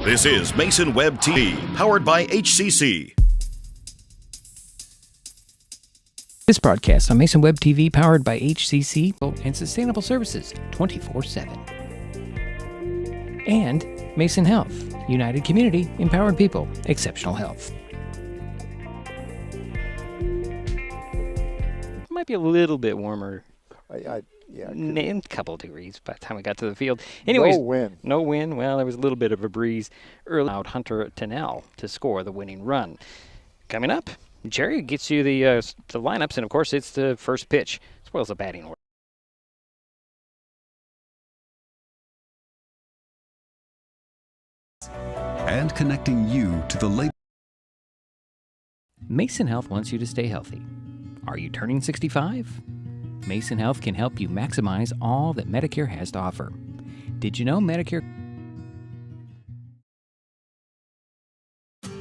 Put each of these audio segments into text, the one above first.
This is Mason Web TV, powered by HCC. This broadcast on Mason Web TV, powered by HCC and Sustainable Services 24/7. And Mason Health, United Community, Empowered People, Exceptional Health. It might be a little bit warmer. Yeah, A couple of degrees by the time we got to the field. Anyways, no wind. Well, there was a little bit of a breeze. Early out Hunter Tennell to score the winning run. Coming up, Jerry gets you the lineups, and of course, it's the first pitch as well as the batting order. And connecting you to the latest. Mason Health wants you to stay healthy. Are you turning 65? Mason Health can help you maximize all that Medicare has to offer. Did you know Medicare?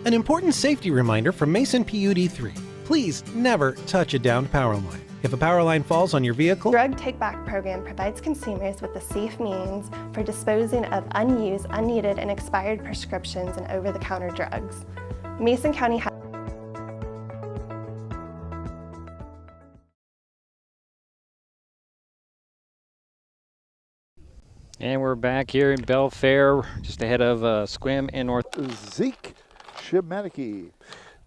An important safety reminder from Mason PUD3. Please never touch a downed power line. If a power line falls on your vehicle, Drug Take Back program provides consumers with a safe means for disposing of unused, unneeded, and expired prescriptions and over-the-counter drugs. Mason County has And we're back here in Belfair, just ahead of Sequim and North. Zeke Shimaniki.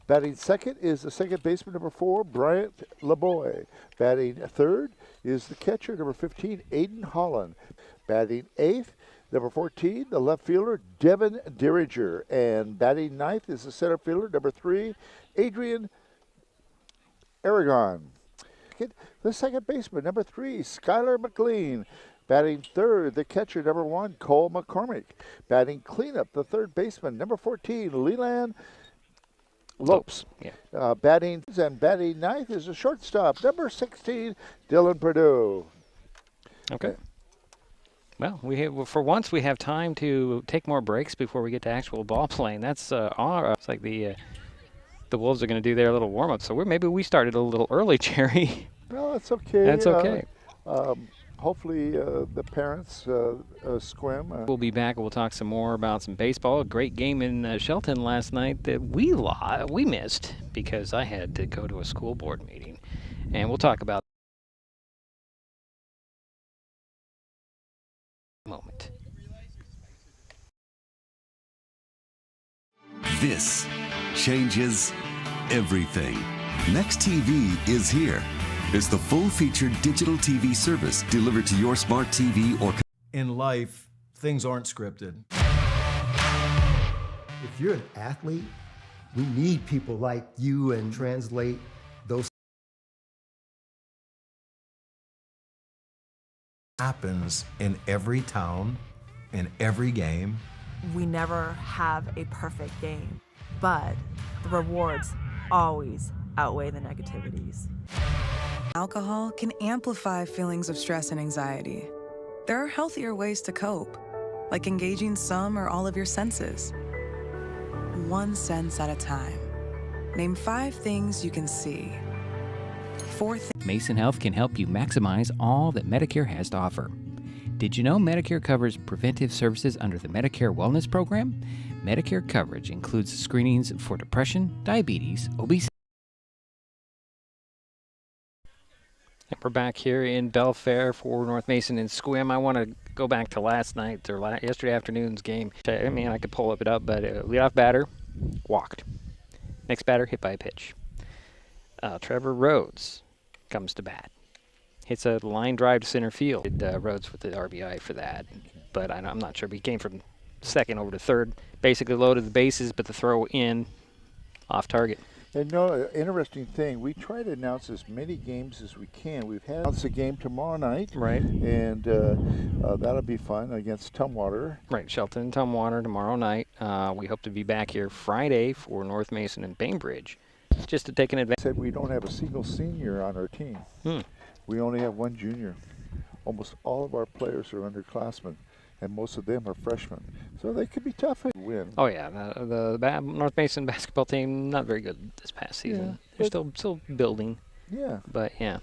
Batting second is the second baseman, number 4, Bryant LeBoy. Batting third is the catcher, number 15, Aiden Holland. Batting eighth, number 14, the left fielder, Devin Derringer. And batting ninth is the center fielder, number 3, Adrian Aragon. The second baseman, number 3, Skylar McLean. Batting third, the catcher, number 1, Cole McCormick. Batting cleanup, the third baseman, number 14, Leland Lopes. Yeah. Batting ninth is the shortstop, number 16, Dylan Perdue. Okay. Well, for once we have time to take more breaks before we get to actual ball playing. That's it's like the Wolves are going to do their little warm up. So maybe we started a little early, Jerry. No, that's okay. That's okay. Hopefully the parents Sequim. We'll be back. We'll talk some more about some baseball. A great game in Shelton last night that we missed because I had to go to a school board meeting. And we'll talk about moment. This changes everything. Next TV is here. It's the full-featured digital TV service delivered to your smart TV or... In life, things aren't scripted. If you're an athlete, we need people like you and translate those. Happens in every town, in every game. We never have a perfect game, but the rewards always outweigh the negativities. Alcohol can amplify feelings of stress and anxiety. There are healthier ways to cope, like engaging some or all of your senses. One sense at a time. Name 5 things you can see. 4 things. Mason Health can help you maximize all that Medicare has to offer. Did you know Medicare covers preventive services under the Medicare Wellness Program? Medicare coverage includes screenings for depression, diabetes, obesity. We're back here in Belfair for North Mason and Sequim. I want to go back to last night or yesterday afternoon's game. I mean, I could pull it up, but leadoff batter walked. Next batter hit by a pitch. Trevor Rhodes comes to bat. Hits a line drive to center field. Rhodes with the RBI for that, but I'm not sure. But he came from second over to third, basically loaded the bases, but the throw in off target. And no, interesting thing, we try to announce as many games as we can. We've had announced a game tomorrow night. Right. And that'll be fun against Tumwater. Right, Shelton and Tumwater tomorrow night. We hope to be back here Friday for North Mason and Bainbridge, just to take an advantage. Said we don't have a single senior on our team. We only have 1 junior. Almost all of our players are underclassmen, and most of them are freshmen. So they could be tough to win. Oh, yeah. The North Mason basketball team, not very good this past season. Yeah, They're still building. Yeah. But, yeah.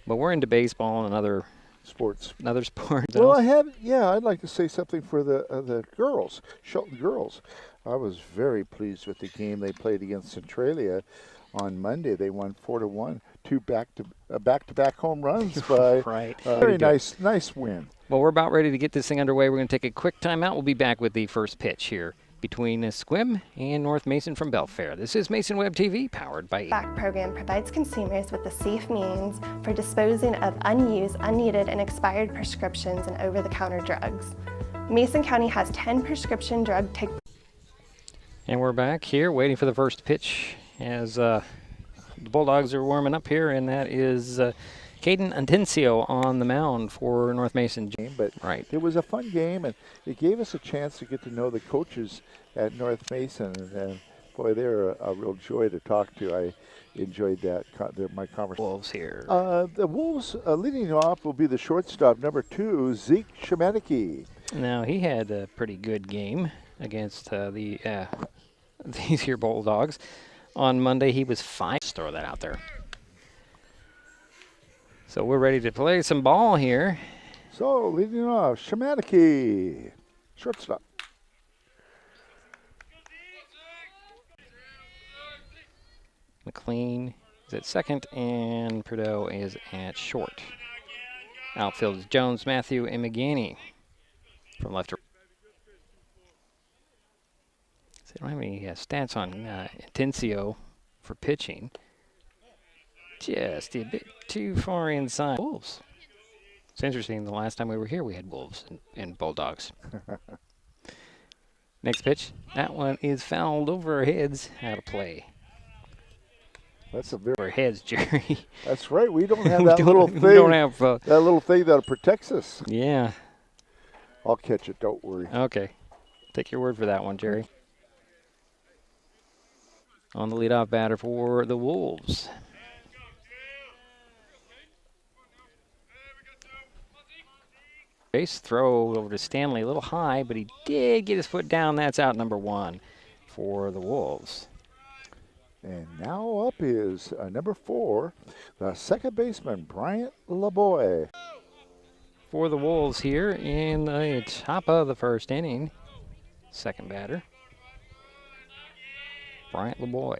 But we're into baseball and other sports. Another sport. Well, I'd like to say something for the girls, Shelton girls. I was very pleased with the game they played against Centralia on Monday. They won 4-1, two back-to-back home runs by right. Very nice win. Well, we're about ready to get this thing underway. We're going to take a quick timeout. We'll be back with the first pitch here between Sequim and North Mason from Belfair. This is Mason Web TV, powered by Back program provides consumers with the safe means for disposing of unused, unneeded, and expired prescriptions and over-the-counter drugs. Mason County has 10 prescription drug take. And we're back here waiting for the first pitch as the Bulldogs are warming up here, and that is Caden Antencio on the mound for North Mason. But right. It was a fun game, and it gave us a chance to get to know the coaches at North Mason. And boy, they're a real joy to talk to. I enjoyed my conversation. Wolves here. The Wolves leading off will be the shortstop, number 2, Zeke Shemaniki. Now, he had a pretty good game against these here Bulldogs. On Monday, he was 5. Let's throw that out there. So we're ready to play some ball here. So leading off, Shemaniki, shortstop. McLean is at second, and Prideaux is at short. Outfield is Jones, Matthew, and McGaney from left to right. So I don't have any stats on Intencio for pitching. Just a bit too far inside. Wolves. It's interesting, the last time we were here we had Wolves and Bulldogs. Next pitch. That one is fouled over our heads. Out of play. That's a very over our heads, Jerry. That's right. We don't have that little thing. We don't have that little thing that protects us. Yeah. I'll catch it. Don't worry. Okay. Take your word for that one, Jerry. On the leadoff batter for the Wolves. Base throw over to Stanley, a little high, but he did get his foot down. That's out number 1 for the Wolves. And now up is number 4, the second baseman, Bryant LeBoy. For the Wolves here in the top of the first inning. Second batter, Bryant LeBoy.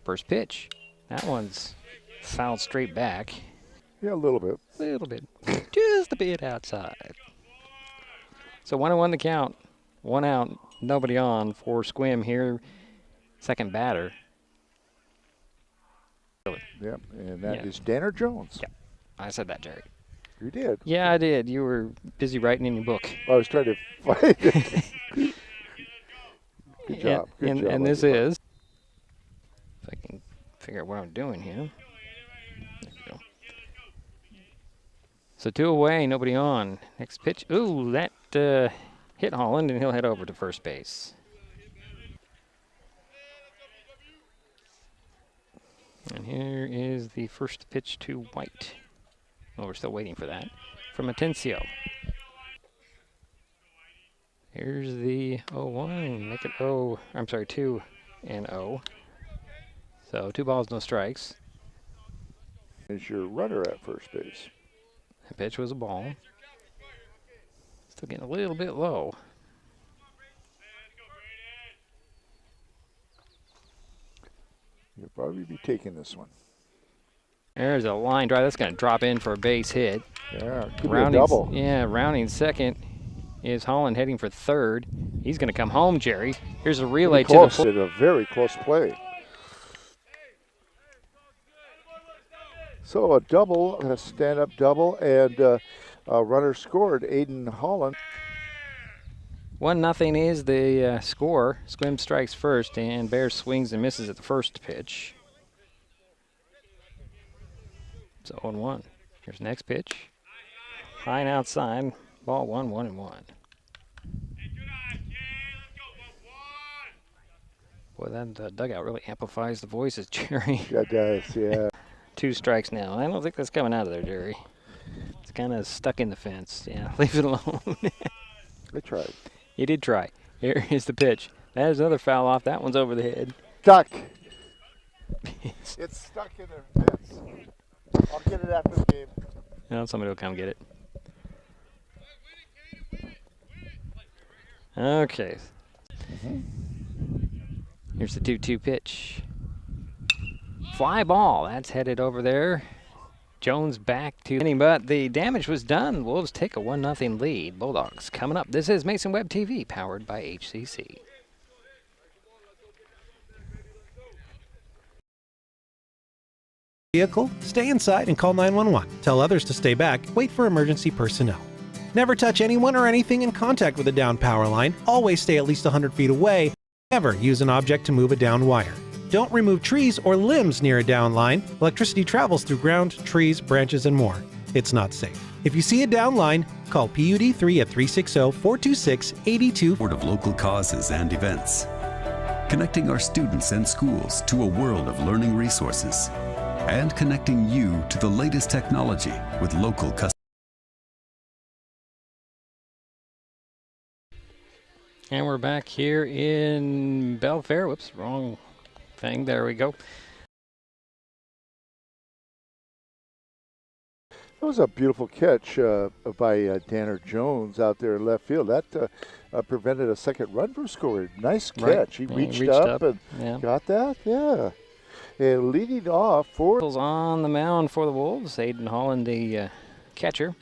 First pitch. That one's fouled straight back. Yeah, a little bit. A little bit. Just a bit outside. So 1-1 the count. 1 out, nobody on for Sequim here. Second batter. Yep, and that is Danner Jones. Yep, I said that, Jerry. You did? Yeah, I did. You were busy writing in your book. I was trying to find it. Good job. Good job. And this is, if I can figure out what I'm doing here. There we go. So 2 away, nobody on. Next pitch. Ooh, that hit Holland, and he'll head over to first base. And here is the first pitch to White. Well, we're still waiting for that. From Atencio. Here's the 0-1. Make it 2 and 0. So 2 balls, no strikes. Is your runner at first base? That pitch was a ball. Still getting a little bit low. You'll probably be taking this one. There's a line drive. That's going to drop in for a base hit. Yeah, could be a double. Yeah, rounding second is Holland heading for third. He's going to come home, Jerry. Here's a relay to the a very close play. So a double, a stand-up double, and a runner scored, Aiden Holland. 1-0 is the score. Sequim strikes first, and Bear swings and misses at the first pitch. It's 0-1. Here's the next pitch. High and outside. Ball 1-1-1. Boy, that dugout really amplifies the voices, Jerry. That does, yeah. 2 strikes now. I don't think that's coming out of there, Jerry. It's kind of stuck in the fence. Yeah, leave it alone. I tried. You did try. Here is the pitch. That is another foul off. That one's over the head. Stuck. It's stuck in their fence. I'll get it after the game. No, somebody will come get it. Okay. Here's the 2-2 pitch. Fly ball. That's headed over there. Jones back to inning, but the damage was done. Wolves take a 1-0 lead. Bulldogs coming up. This is Mason Web TV, powered by HCC. Vehicle, stay inside and call 911. Tell others to stay back. Wait for emergency personnel. Never touch anyone or anything in contact with a down power line. Always stay at least 100 feet away. Never use an object to move a down wire. Don't remove trees or limbs near a down line. Electricity travels through ground, trees, branches, and more. It's not safe. If you see a down line, call PUD3 at 360-426-82. Board of local causes and events. Connecting our students and schools to a world of learning resources. And connecting you to the latest technology with local customers. And we're back here in Belfair. Whoops, wrong thing. There we go. That was a beautiful catch by Danner Jones out there in left field. That prevented a second run from scoring. Nice catch. Right. He Yeah, reached up and got that. Yeah. And leading off for on the mound for the Wolves. Aiden Holland, the catcher.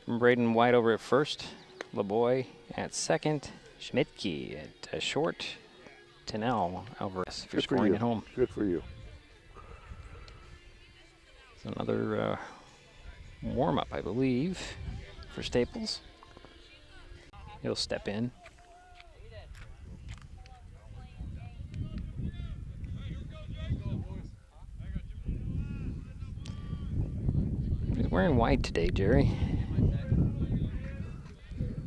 Braden White over at first. LeBoy at second. Schmidtke at short. Tennell over if you're scoring at home. Good for you. It's another warm-up, I believe, for Staples. He'll step in. He's wearing white today, Jerry.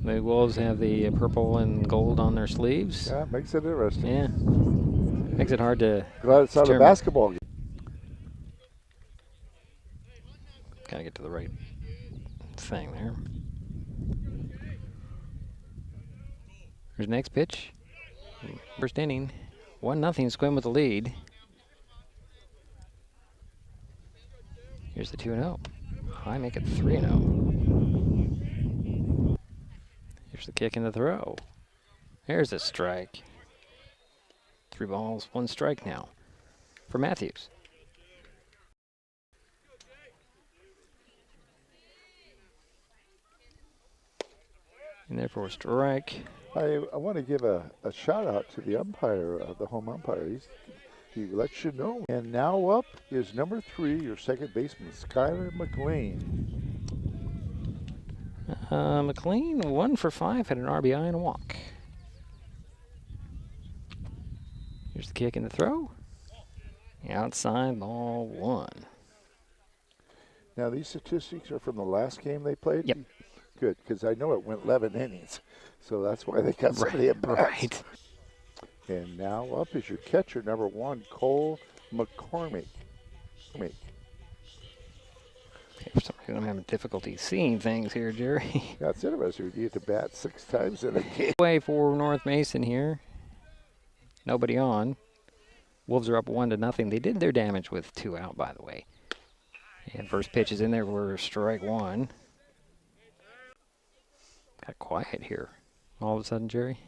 The Wolves have the purple and gold on their sleeves. Yeah, it makes it interesting. Yeah. Makes it hard to Glad it's not a basketball game. Gotta get to the right thing there. Here's the next pitch. First inning. 1-0, Sequim with the lead. Here's the 2-0. High, make it 3-0. Here's the kick and the throw. There's a strike. 3 balls, 1 strike now for Matthews. And therefore a strike. I want to give a shout out to the umpire, the home umpire. He lets you know. And now up is number 3, your second baseman, Skylar McLean. McLean 1 for 5, had an RBI and a walk. Here's the kick and the throw. Outside, ball 1. Now these statistics are from the last game they played? Yep. Good, because I know it went 11 innings. So that's why they got so many at bats. Right. And now up is your catcher, number 1, Cole McCormick. For some reason I'm having difficulty seeing things here, Jerry. That's interesting. You get to bat 6 times in a game. Way for North Mason here. Nobody on. Wolves are up 1-0. They did their damage with 2 out, by the way. And first pitch is in there for strike 1. Got quiet here all of a sudden, Jerry.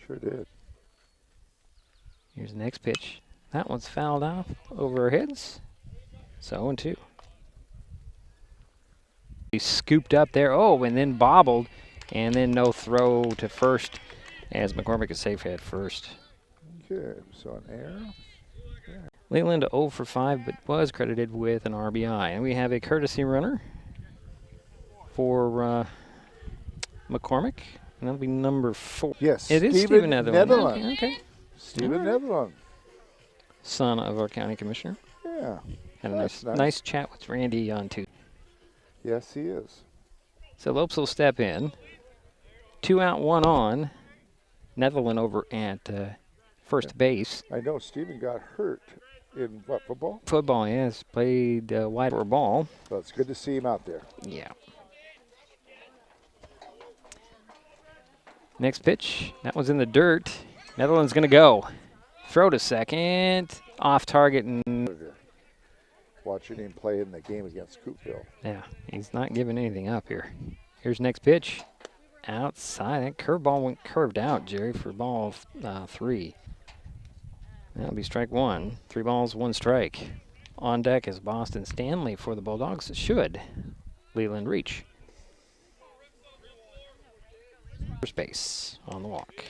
Sure did. Here's the next pitch. That one's fouled off over our heads. So 0-2. He scooped up there. Oh, and then bobbled. And then no throw to first as McCormick is safe at first. Okay, so an error. Yeah. Leland 0 for 5, but was credited with an RBI. And we have a courtesy runner for McCormick. And that'll be number 4. Yes, it is Stephen Netherland. Okay. Stephen Netherland. Son of our county commissioner. Yeah. Had a nice chat with Randy on Tuesday. Yes, he is. So Lopes will step in. 2 out, 1 on. Netherland over at first base. I know Stephen got hurt in what, football? Football, yes. Played wide for a ball. Well, it's good to see him out there. Yeah. Next pitch. That one's in the dirt. Netherland's going to go. Throw to second. Off target. And watching him play in the game against Coopville. yeah, he's not giving anything up here. Here's next pitch. outside. That curveball went curved out, Jerry, for ball 3. That'll be strike 1. 3 balls, 1 strike. On deck is Boston Stanley for the Bulldogs. Should Leland reach first base on the walk.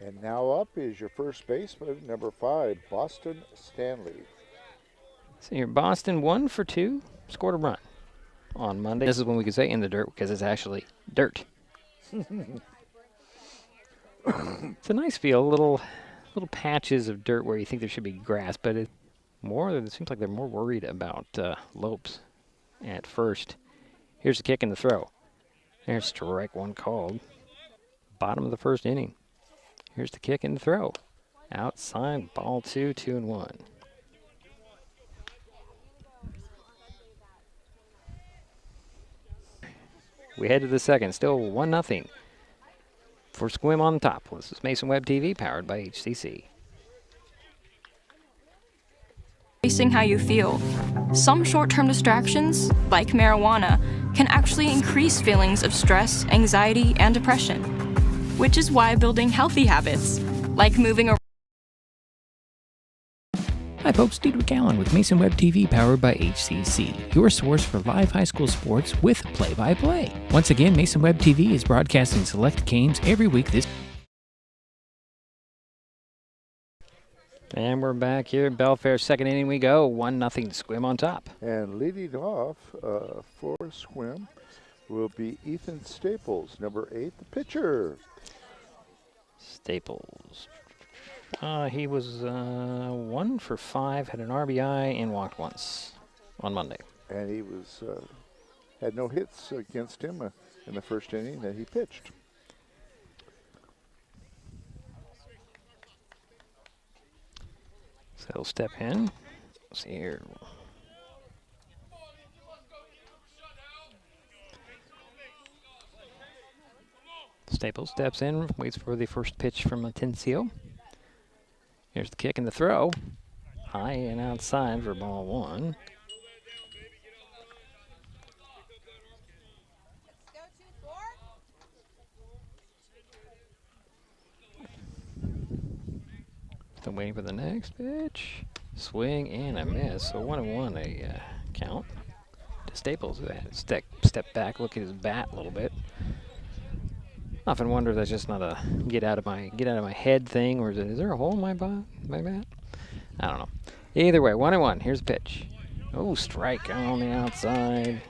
And now up is your first baseman, number 5, Boston Stanley. So here, Boston 1 for 2, scored a run on Monday. This is when we could say in the dirt because it's actually dirt. It's a nice feel, little patches of dirt where you think there should be grass, but it seems like they're more worried about lopes at first. Here's the kick and the throw. There's strike 1 called. Bottom of the first inning. Here's the kick and the throw. Outside, ball 2, 2-1. We head to the second, still 1-0 for Sequim on top. This is Mason Webb TV, powered by HCC. Facing how you feel. Some short-term distractions, like marijuana, can actually increase feelings of stress, anxiety, and depression, which is why building healthy habits, like moving around. Hi folks, Diedrich Allen with Mason Webb TV, powered by HCC, your source for live high school sports with play-by-play. Once again, Mason Webb TV is broadcasting select games every week this. And we're back here in Belfair, second inning we go, 1-0 Sequim on top. And leading off for Sequim will be Ethan Staples, number 8, the pitcher. Staples. He was 1 for 5, had an RBI, and walked once on Monday. And he was had no hits against him in the first inning that he pitched. So he'll step in. Let's see here. Staples steps in, waits for the first pitch from Atencio. Here's the kick and the throw. High and outside for ball 1. Still waiting for the next pitch. Swing and a miss. So 1-1 a count to Staples. Step back, look at his bat a little bit. Often wonder if that's just not a get out of my head thing, or is there a hole in my bat? I don't know. Either way, 1-1. Here's the pitch. Oh, strike on the outside.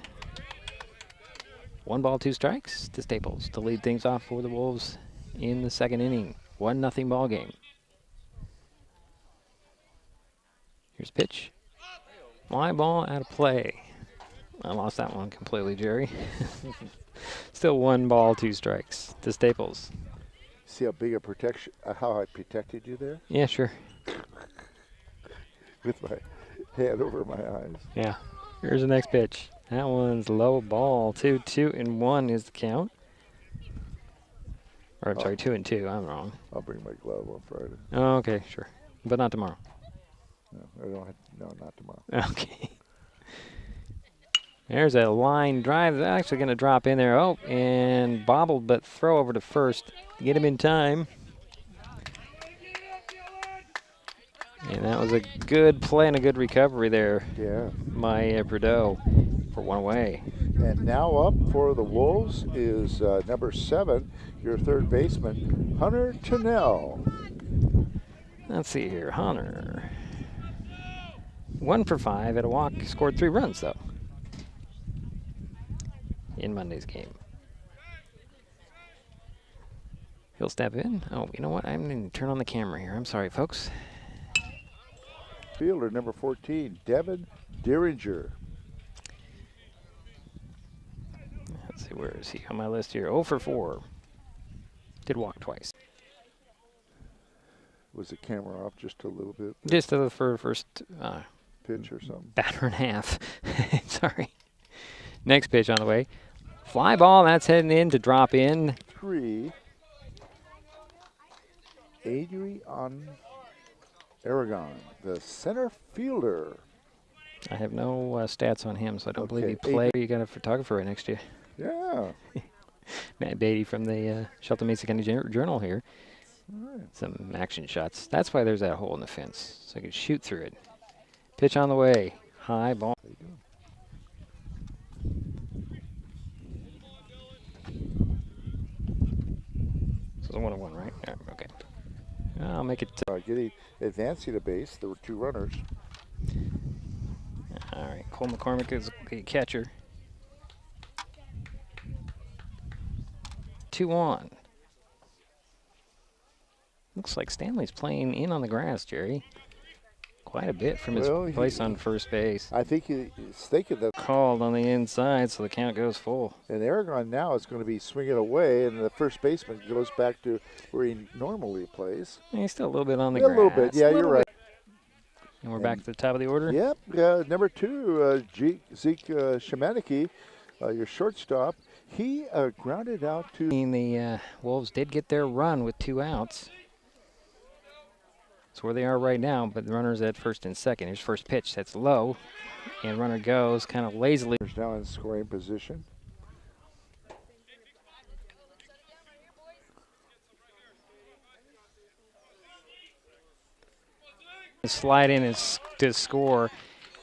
1 ball, 2 strikes to Staples to lead things off for the Wolves in the second inning. 1-0 ball game. Here's pitch. Fly ball out of play. I lost that one completely, Jerry. Still 1 ball, 2 strikes to Staples. See how big a protection, how I protected you there? Yeah, sure. With my hand over my eyes. Yeah. Here's the next pitch. That one's low ball. 2-1 is the count. Or I'm sorry, 2-2. I'm wrong. I'll bring my glove on Friday. Oh, okay, sure. But not tomorrow. No, not tomorrow. Okay. There's a line drive. That's actually going to drop in there. Oh, and bobbled, but throw over to first to get him in time. And that was a good play and a good recovery there. Yeah. By Prideaux for 1 away. And now up for the Wolves is number 7, your third baseman, Hunter Tunnell. Let's see here. Hunter. 1 for 5 at a walk. Scored 3 runs, though, in Monday's game. He'll step in. Oh, you know what? I'm going to turn on the camera here. I'm sorry, folks. Fielder number 14, Devin Derringer. Let's see, where is he on my list here? 0 for 4. Did walk twice. Was the camera off just a little bit? Just for first pitch or something? Batter and a half. Sorry. Next pitch on the way. Fly ball, that's heading in to drop in. 3. Adrian Aragon, the center fielder. I have no stats on him, so I don't believe he Okay, played. You got a photographer right next to you. Yeah. Matt Beatty from the Shelton Mesa County Journal here. All right. Some action shots. That's why there's that hole in the fence, so I can shoot through it. Pitch on the way. High ball. So it's a 1-1, right? Yeah, okay. I'll make it. Getting advancing to base. There were 2 runners. All right. Cole McCormick is the catcher. 2-1. Looks like Stanley's playing in on the grass, Jerry. Quite a bit from his place on first base. I think he's thinking that. Called on the inside, so the count goes full. And Aragon now is going to be swinging away, and the first baseman goes back to where he normally plays. And he's still a little bit on the Yeah, grass. a little bit. Yeah, you're right. And we're back to the top of the order? Yep. Number 2, Zeke Shemaniki, your shortstop. He grounded out to. The Wolves did get their run with 2 outs. That's where they are right now, but the runner's at first and second. Here's first pitch. That's low, and runner goes kind of lazily. Now in scoring position. Slide in and to score,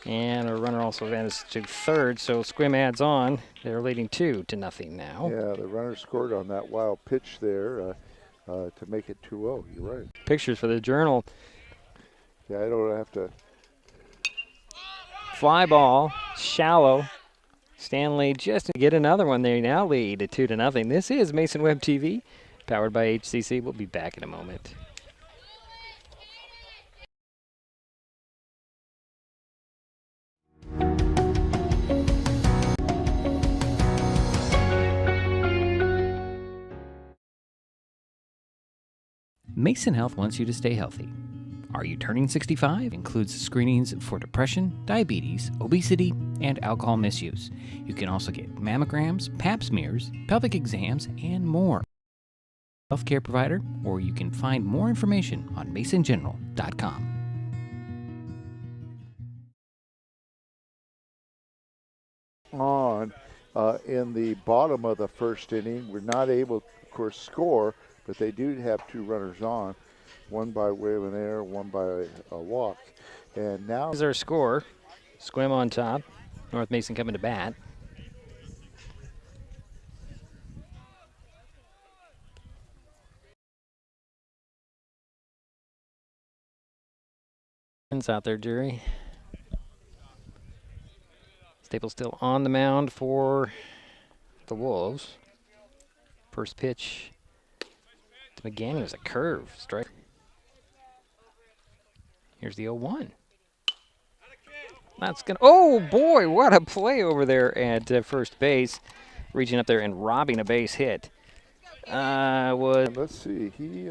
and a runner also advances to third, so Sequim adds on. They're leading 2-0 now. Yeah, the runner scored on that wild pitch there to make it 2-0. You're right. Pictures for the Journal. Yeah, I don't have to. Fly ball, shallow. Stanley just to get another one. They now lead at 2-0. This is Mason Web TV, powered by HCC. We'll be back in a moment. Mason Health wants you to stay healthy. Are you turning 65? Includes screenings for depression, diabetes, obesity, and alcohol misuse. You can also get mammograms, pap smears, pelvic exams, and more. Healthcare provider, or you can find more information on masongeneral.com. On in the bottom of the first inning, we're not able, of course, score, but they do have 2 runners on. One by way of an error, one by a walk. And now here's our score. Sequim on top. North Mason coming to bat. Out there, Jerry. Staples still on the mound for the Wolves. First pitch to McGanny was a curve strike. Here's the 0-1. That's gonna. Oh boy, what a play over there at first base, reaching up there and robbing a base hit. Let's see. He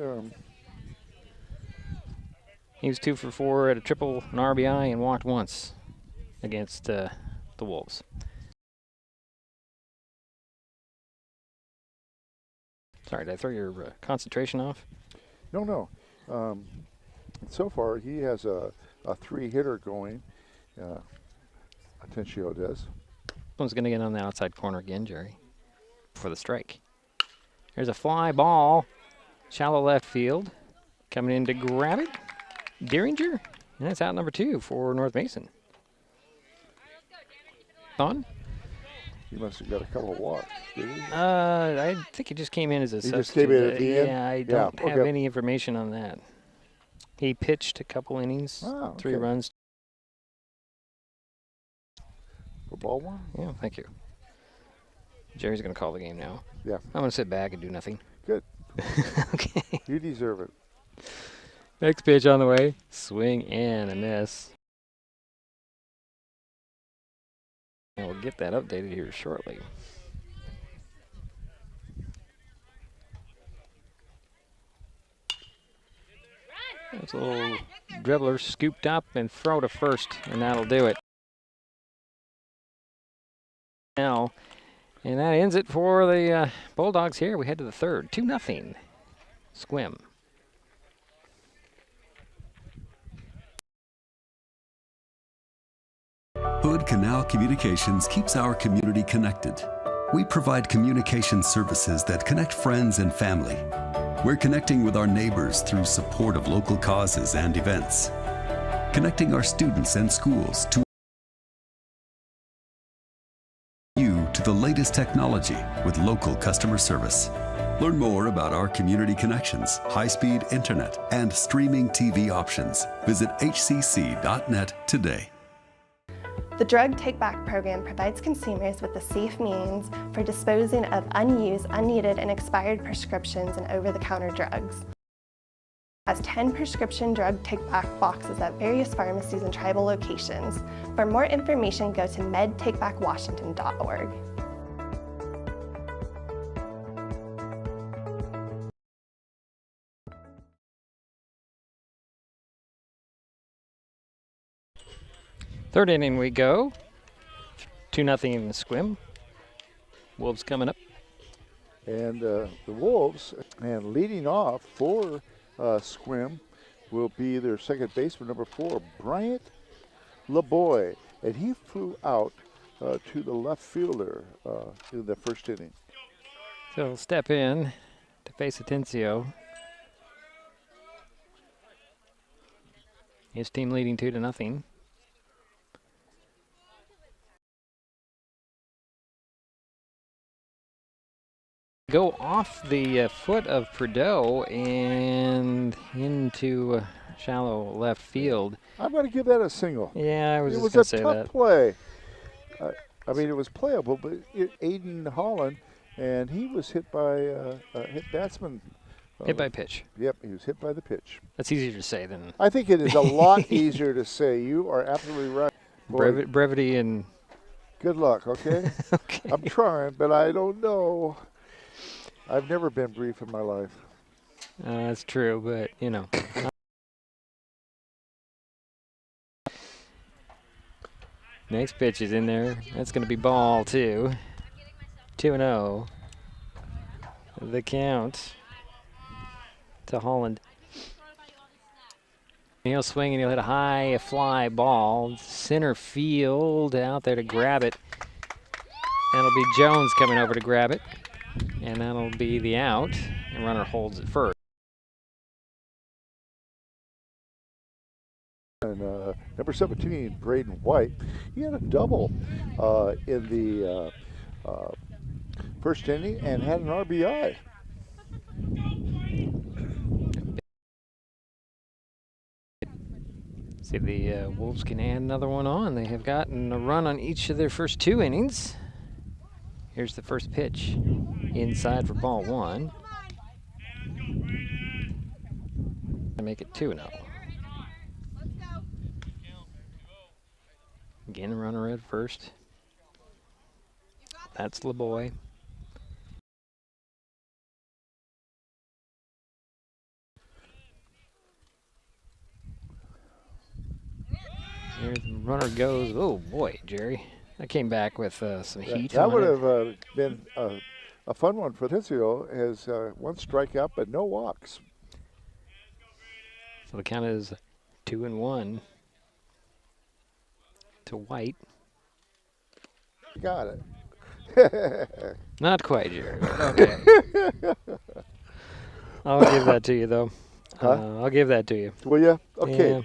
was 2 for 4 at a triple, an RBI, and walked once against the Wolves. Sorry, did I throw your concentration off? No. So far, he has a 3-hitter going. Atencio does. One's going to get on the outside corner again, Jerry, for the strike. There's a fly ball, shallow left field. Coming in to grab it, Deeringer. And that's out number 2 for North Mason. On. He must have got a couple of walks, did he? I think he just came in as a substitute. He just came in at the end? Yeah, I don't have any information on that. He pitched a couple innings, 3 runs. For ball 1? Yeah, thank you. Jerry's going to call the game now. Yeah. I'm going to sit back and do nothing. Good. Okay. You deserve it. Next pitch on the way. Swing and a miss. And we'll get that updated here shortly. That's a little dribbler scooped up and throw to first, and that'll do it. Now, and that ends it for the Bulldogs here. We head to the third. 2-0. Sequim. Canal Communications keeps our community connected. We provide communication services that connect friends and family. We're connecting with our neighbors through support of local causes and events. Connecting our students and schools to you to the latest technology with local customer service. Learn more about our community connections, high-speed internet, and streaming TV options. Visit hcc.net today. The Drug Take Back program provides consumers with a safe means for disposing of unused, unneeded, and expired prescriptions and over-the-counter drugs. It has 10 prescription drug take-back boxes at various pharmacies and tribal locations. For more information, go to medtakebackwashington.org. Third inning we go. 2-0 in the Sequim. Wolves coming up. And the Wolves, and leading off for Sequim will be their second baseman, number 4, Bryant LeBoy. And he flew out to the left fielder in the first inning. So he'll step in to face Atencio. His team leading 2-0. Go off the foot of Prideaux and into shallow left field. I'm going to give that a single. Yeah, I was just going to say that. It was a tough play. I mean, it was playable, but Aiden Holland, and he was hit by a hit batsman. Hit by pitch. Yep, he was hit by the pitch. That's easier to say than... I think it is a lot easier to say. You are absolutely right. Brevity and... Good luck, okay? Okay. I'm trying, but I don't know. I've never been brief in my life. That's true, but, you know. Next pitch is in there. That's going to be ball, too. 2-0. The count to Holland. He'll swing and he'll hit a high fly ball. Center field out there to grab it. That'll be Jones coming over to grab it. And that'll be the out. And runner holds it first. And number 17, Braden White, he had a double in the first inning and had an RBI. See if the Wolves can add another one on. They have gotten a run on each of their first 2 innings. Here's the first pitch. Inside for ball 1. To make it 2-0. Again, runner at first. That's LeBoy. Here the runner goes. Oh boy, Jerry. That came back with some heat. That would have been a fun one for Atencio, as 1 strikeout but no walks. So the count is 2-1 to White. Got it. Not quite, Jerry. Okay. I'll give that to you, though. Huh? I'll give that to you. Will you? Okay. Yeah.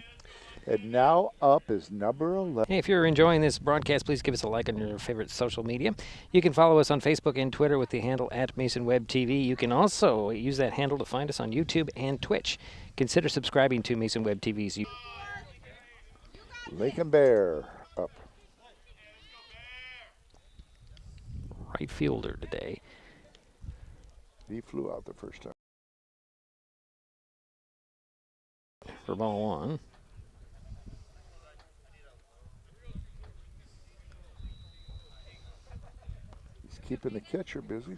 And now up is number 11. Hey, if you're enjoying this broadcast, please give us a like on your favorite social media. You can follow us on Facebook and Twitter with the handle @MasonWebTV. You can also use that handle to find us on YouTube and Twitch. Consider subscribing to Mason Web TV's YouTube. Lincoln Bear up. Right fielder today. He flew out the first time. For ball 1. He's keeping the catcher busy.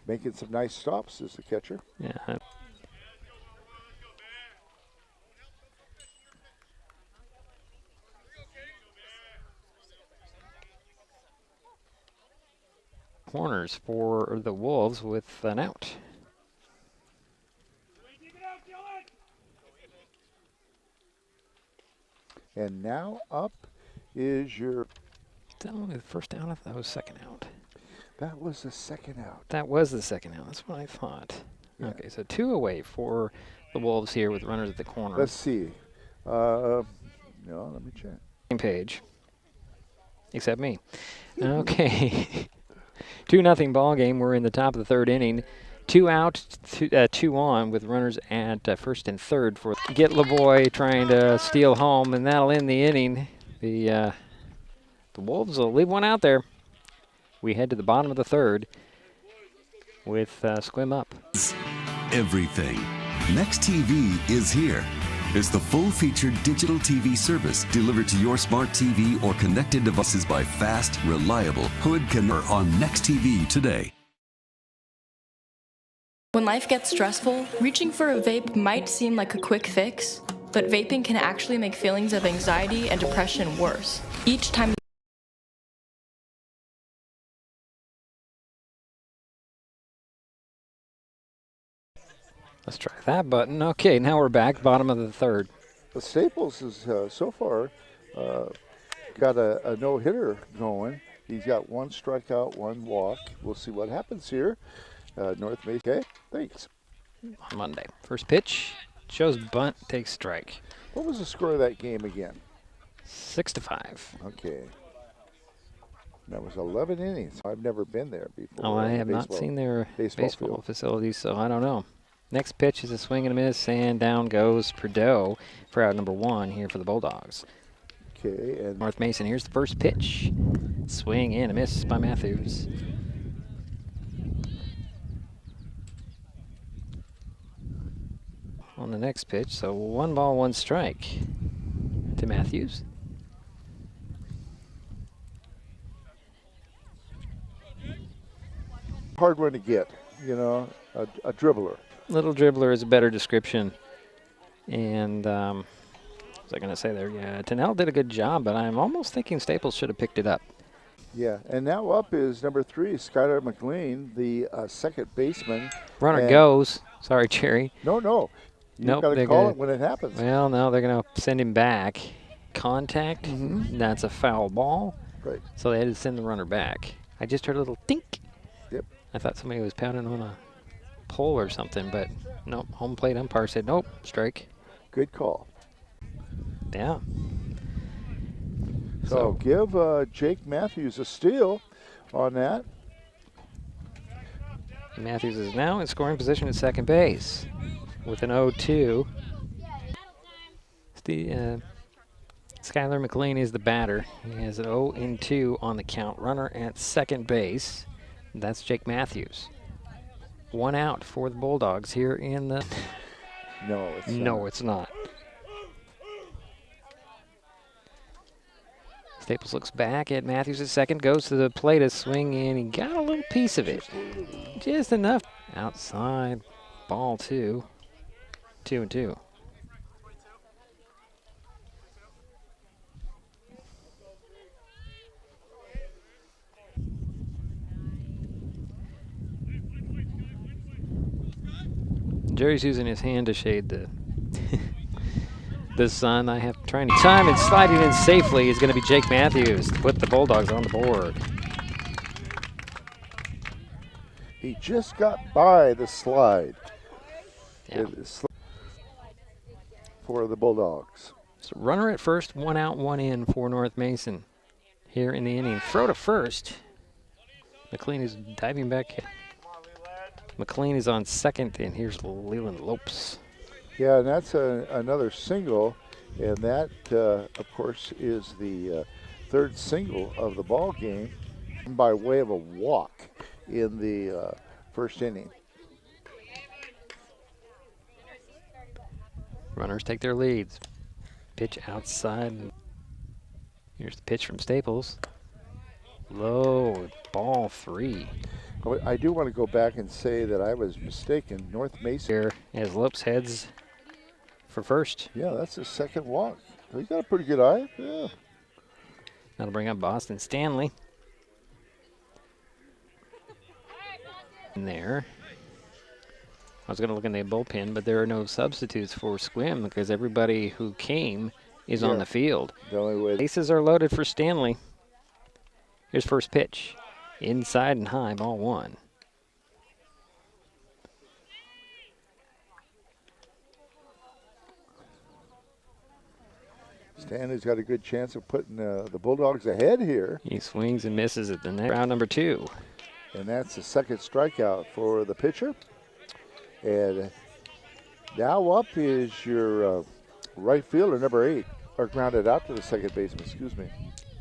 Making some nice stops as the catcher. Yeah. Corners for the Wolves with an out. And now up is your... Is that only the first down? I thought that was second out. That was the second out. That was the second out. That's what I thought. Yeah. Okay, so 2 away for the Wolves here with runners at the corner. Let's see. No, let me check. Same page. Except me. Okay. 2-0 ball game. We're in the top of the third inning. 2 out, 2 on with runners at first and third for Get LaVoy trying to steal home, and that'll end the inning. The Wolves will leave one out there. We head to the bottom of the third with Sequim up. Everything. Next TV is here. It's the full-featured digital TV service delivered to your smart TV or connected devices by fast, reliable Hood Connector on Next TV today. When life gets stressful, reaching for a vape might seem like a quick fix, but vaping can actually make feelings of anxiety and depression worse. Each time Let's try that button. Okay, now we're back, bottom of the third. The Staples is so far got a no-hitter going. He's got 1 strikeout, 1 walk. We'll see what happens here. North Mason. Okay, thanks. On Monday. First pitch, shows bunt, takes strike. What was the score of that game again? 6-5. Okay. That was 11 innings. I've never been there before. Oh, I have not seen their baseball facilities, so I don't know. Next pitch is a swing and a miss, and down goes Prideaux for out number 1 here for the Bulldogs. Okay, and North Mason, here's the first pitch. Swing and a miss by Matthews. On the next pitch, so 1 ball, 1 strike to Matthews. hard one to get, you know, a dribbler. Little dribbler is a better description. And what was I going to say there? Yeah, Tennell did a good job, but I'm almost thinking Staples should have picked it up. Yeah, and now up is number 3, Skylar McLean, the second baseman. Runner goes. Sorry, Cherry. No. You've got to call it when it happens. Well, no, they're going to send him back. Contact, that's a foul ball. Right. So they had to send the runner back. I just heard a little tink. Yep. I thought somebody was pounding on a pole or something, but nope. Home plate umpire said, nope, strike. Good call. Yeah. So give Jake Matthews a steal on that. Matthews is now in scoring position at second base with an 0-2. Skylar McLean is the batter. He has an 0-2 on the count. Runner at second base. That's Jake Matthews. 1 out for the Bulldogs here in the... No, it's not. Staples looks back at Matthews at second, goes to the plate to swing, and he got a little piece of it. Just enough. Outside, ball 2. 2-2. Jerry's using his hand to shade the the sun. I have trying to time and sliding in safely is going to be Jake Matthews to put the Bulldogs on the board. He just got by the slide. Yeah. For the Bulldogs. So runner at first, 1 out, 1 in for North Mason here in the inning. Throw to first. McLean is diving back. McLean is on second, and here's Leland Lopes. Yeah, and that's another single, and that, of course, is the third single of the ball game by way of a walk in the first inning. Runners take their leads. Pitch outside. Here's the pitch from Staples. Low, ball 3. I do want to go back and say that I was mistaken. North Mason. Here as Lopes heads for first. Yeah, that's his second walk. He's got a pretty good eye. Yeah. That'll bring up Boston Stanley. In there. I was going to look in the bullpen, but there are no substitutes for Sequim because everybody who came is on the field. The only way. Bases are loaded for Stanley. Here's first pitch. Inside and high, ball one. Stanley's got a good chance of putting the Bulldogs ahead here. He swings and misses at the next round number 2. And that's the second strikeout for the pitcher. And now up is your right fielder, number 8, or grounded out to the second baseman, excuse me.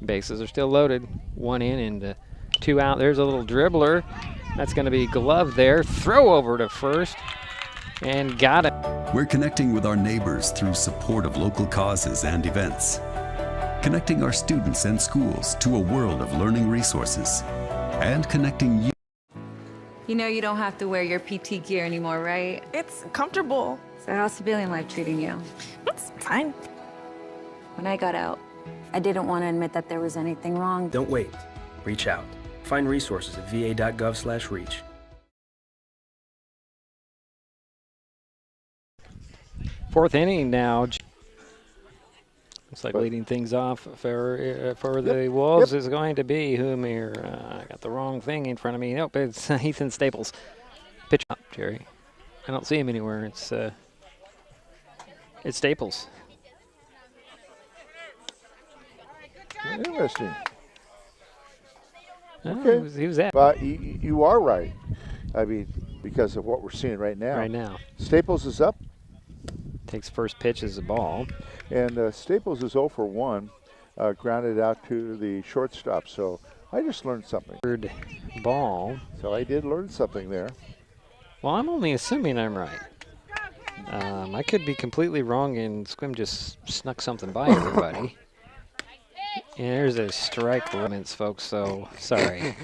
Bases are still loaded. 1 in and 2 out. There's a little dribbler. That's going to be glove there. Throw over to first. And got it. We're connecting with our neighbors through support of local causes and events. Connecting our students and schools to a world of learning resources. And connecting you. You know you don't have to wear your PT gear anymore, right? It's comfortable. So how's civilian life treating you? It's fine. When I got out, I didn't want to admit that there was anything wrong. Don't wait. Reach out. Find resources at va.gov/reach. Fourth inning now. Looks like leading things off for the Wolves is going to be Humir. I got the wrong thing in front of me. Nope, it's Ethan Staples. Pitch up, Jerry. I don't see him anywhere. It's Staples. Interesting. Okay. He was at. But you are right. I mean, because of what we're seeing right now. Right now. Staples is up. Takes first pitch as a ball. And Staples is 0 for 1, grounded out to the shortstop. So I just learned something. Third ball. So I did learn something there. Well, I'm only assuming I'm right. I could be completely wrong, and Sequim just snuck something by everybody. And there's a strike limits, folks, so sorry.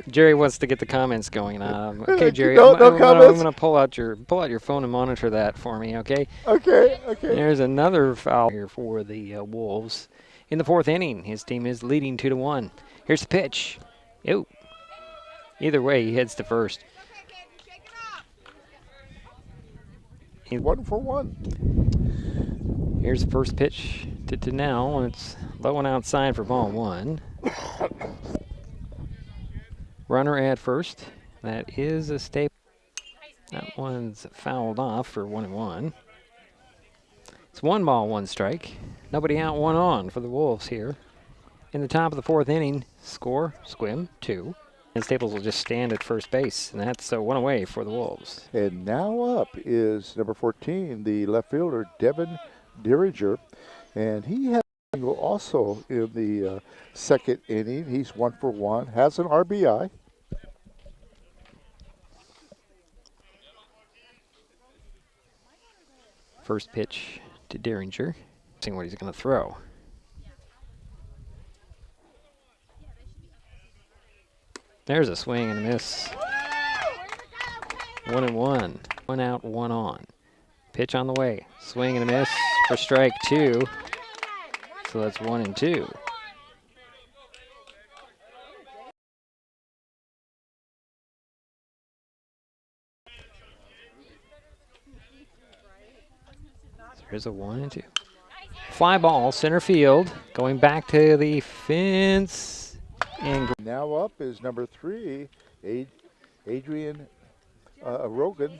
Jerry wants to get the comments going. Okay, Jerry, No I'm comments. going to pull out your phone and monitor that for me, okay? Okay. There's another foul here for the Wolves. In the fourth inning, his team is leading 2-1. Here's the pitch. Ew. Either way, he heads to first. 1 for 1. Here's the first pitch to now, and it's low and outside for ball 1. Runner at first. That is a staple. That one's fouled off for 1-1. It's 1 ball, 1 strike. Nobody out, 1 on for the Wolves here. In the top of the fourth inning, score, Sequim, 2. And Staples will just stand at first base, and that's 1 away for the Wolves. And now up is number 14, the left fielder, Devin Derringer. And he had a single also in the second inning. He's 1 for 1, has an RBI. First pitch to Derringer. Seeing what he's going to throw. There's a swing and a miss. 1-1. 1 out, 1 on. Pitch on the way. Swing and a miss for strike 2. So that's 1-2. There's a 1-2. Fly ball, center field, going back to the fence. And now up is number 3, Adrian Rogan.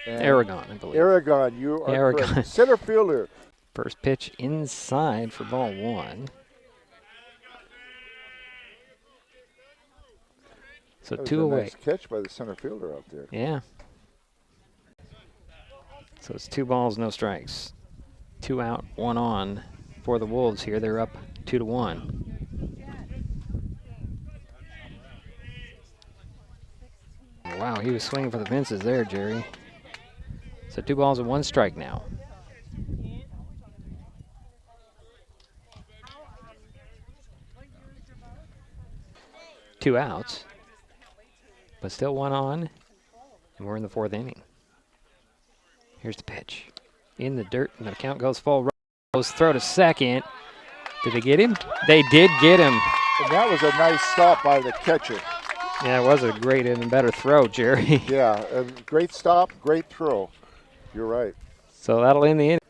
Aragon, I believe. Aragon, you are Aragon. correct. Center fielder. First pitch inside for ball 1. So That was 2 a away. Nice catch by the center fielder out there. Yeah. So it's 2 balls, no strikes. 2 out, 1 on for the Wolves here. They're up 2-1. Wow, he was swinging for the fences there, Jerry. So 2 balls and 1 strike now. Two outs, but still 1 on, and we're in the fourth inning. Here's the pitch. In the dirt, and the count goes full. Rose throw to second. Did they get him? They did get him. And that was a nice stop by the catcher. Yeah, it was a great and better throw, Jerry. Yeah, a great stop, great throw. You're right. So that'll end the inning.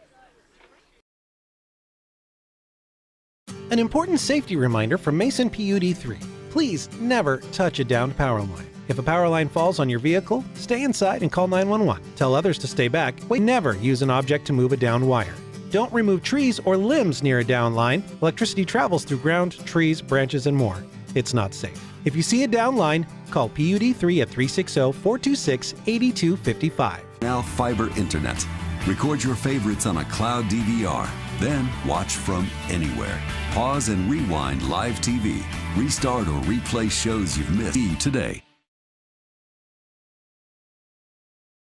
An important safety reminder from Mason PUD3. Please never touch a downed power line. If a power line falls on your vehicle, stay inside and call 911. Tell others to stay back. Never use an object to move a downed wire. Don't remove trees or limbs near a downed line. Electricity travels through ground, trees, branches, and more. It's not safe. If you see a downed line, call PUD3 at 360-426-8255. Now fiber internet. Record your favorites on a cloud DVR. Then watch from anywhere. Pause and rewind live TV. Restart or replay shows you've missed today.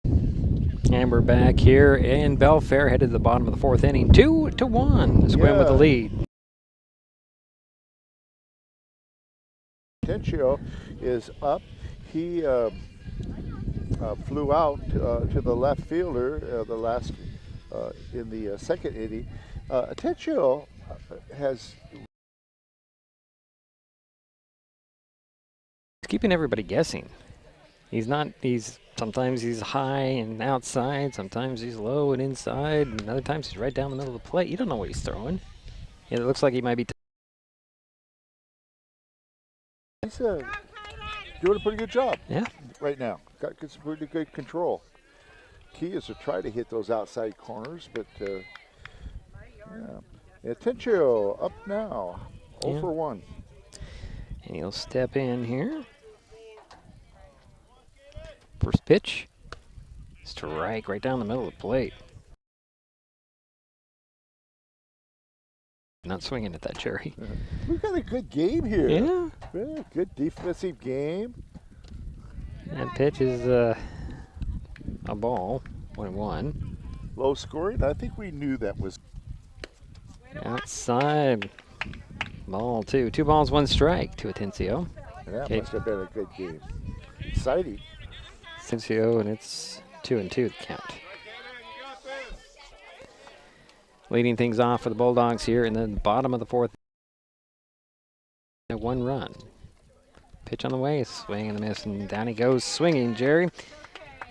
And we're back here in Belfair, headed to the bottom of the fourth inning. 2-1. Sequim with the lead. Tencio is up. He flew out to the left fielder the last in the second inning. Tencio has keeping everybody guessing. Sometimes he's high and outside, sometimes he's low and inside, and other times he's right down the middle of the plate. You don't know what he's throwing. It looks like he might be. He's doing a pretty good job. Yeah. Right now, got some pretty good control. Key is to try to hit those outside corners, but yeah. Tencio up now, 0 for 1. And he'll step in here. First pitch, strike right down the middle of the plate. Not swinging at that, Jerry. We've got a good game here. Yeah. Good defensive game. That pitch is a ball, 1-1. Low scoring. I think we knew that was outside. Ball 2. 2 balls, 1 strike to Atencio. That must have been a good game. Exciting. Atencio, and it's 2-2 the count. Leading things off for the Bulldogs here in the bottom of the fourth. 1 run. Pitch on the way, swing and a miss, and down he goes swinging, Jerry.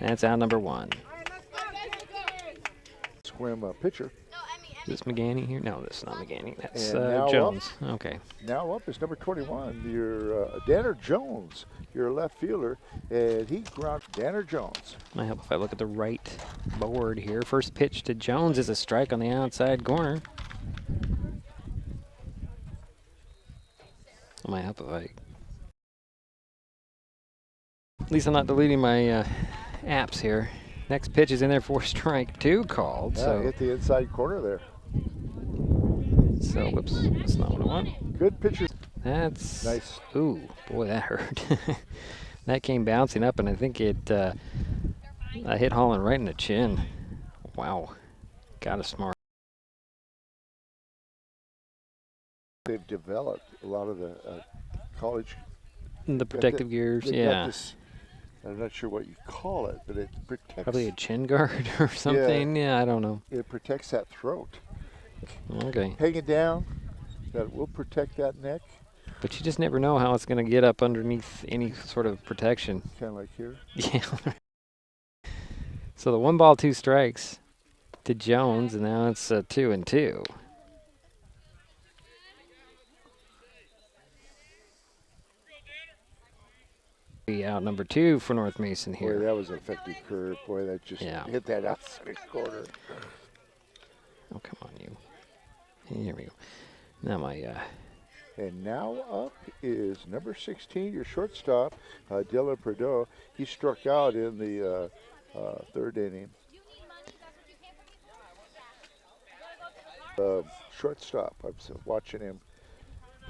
That's out number 1. Sequim pitcher. Is this McGanny here? No, this is not McGanny. That's now Jones. Up, okay. Now up is number 21, your Danner Jones, your left fielder, and he ground Danner Jones. Might help if I look at the right board here. First pitch to Jones is a strike on the outside corner. Might help if I. At least I'm not deleting my apps here. Next pitch is in there for strike 2 called. Yeah, so hit the inside corner there. So, whoops, that's not what I want. Good pitcher. That's nice. Ooh, boy, that hurt. That came bouncing up, and I think it hit Holland right in the chin. Wow, got us smart. They've developed a lot of the college. The protective gears, yeah. I'm not sure what you call it, but it protects. Probably a chin guard or something. Yeah, I don't know. It protects that throat. Okay. Hanging down, that will protect that neck. But you just never know how it's going to get up underneath any sort of protection. Kind of like here. Yeah. So the 1 ball, 2 strikes to Jones, and now it's 2-2. Out number 2 for North Mason here. Boy, that was an effective curve. Boy, that just hit that outside corner. Oh, come on, you. Here we go. Now my. And now up is number 16, your shortstop, Dylan Prideaux. He struck out in the 3rd inning. Shortstop. I was watching him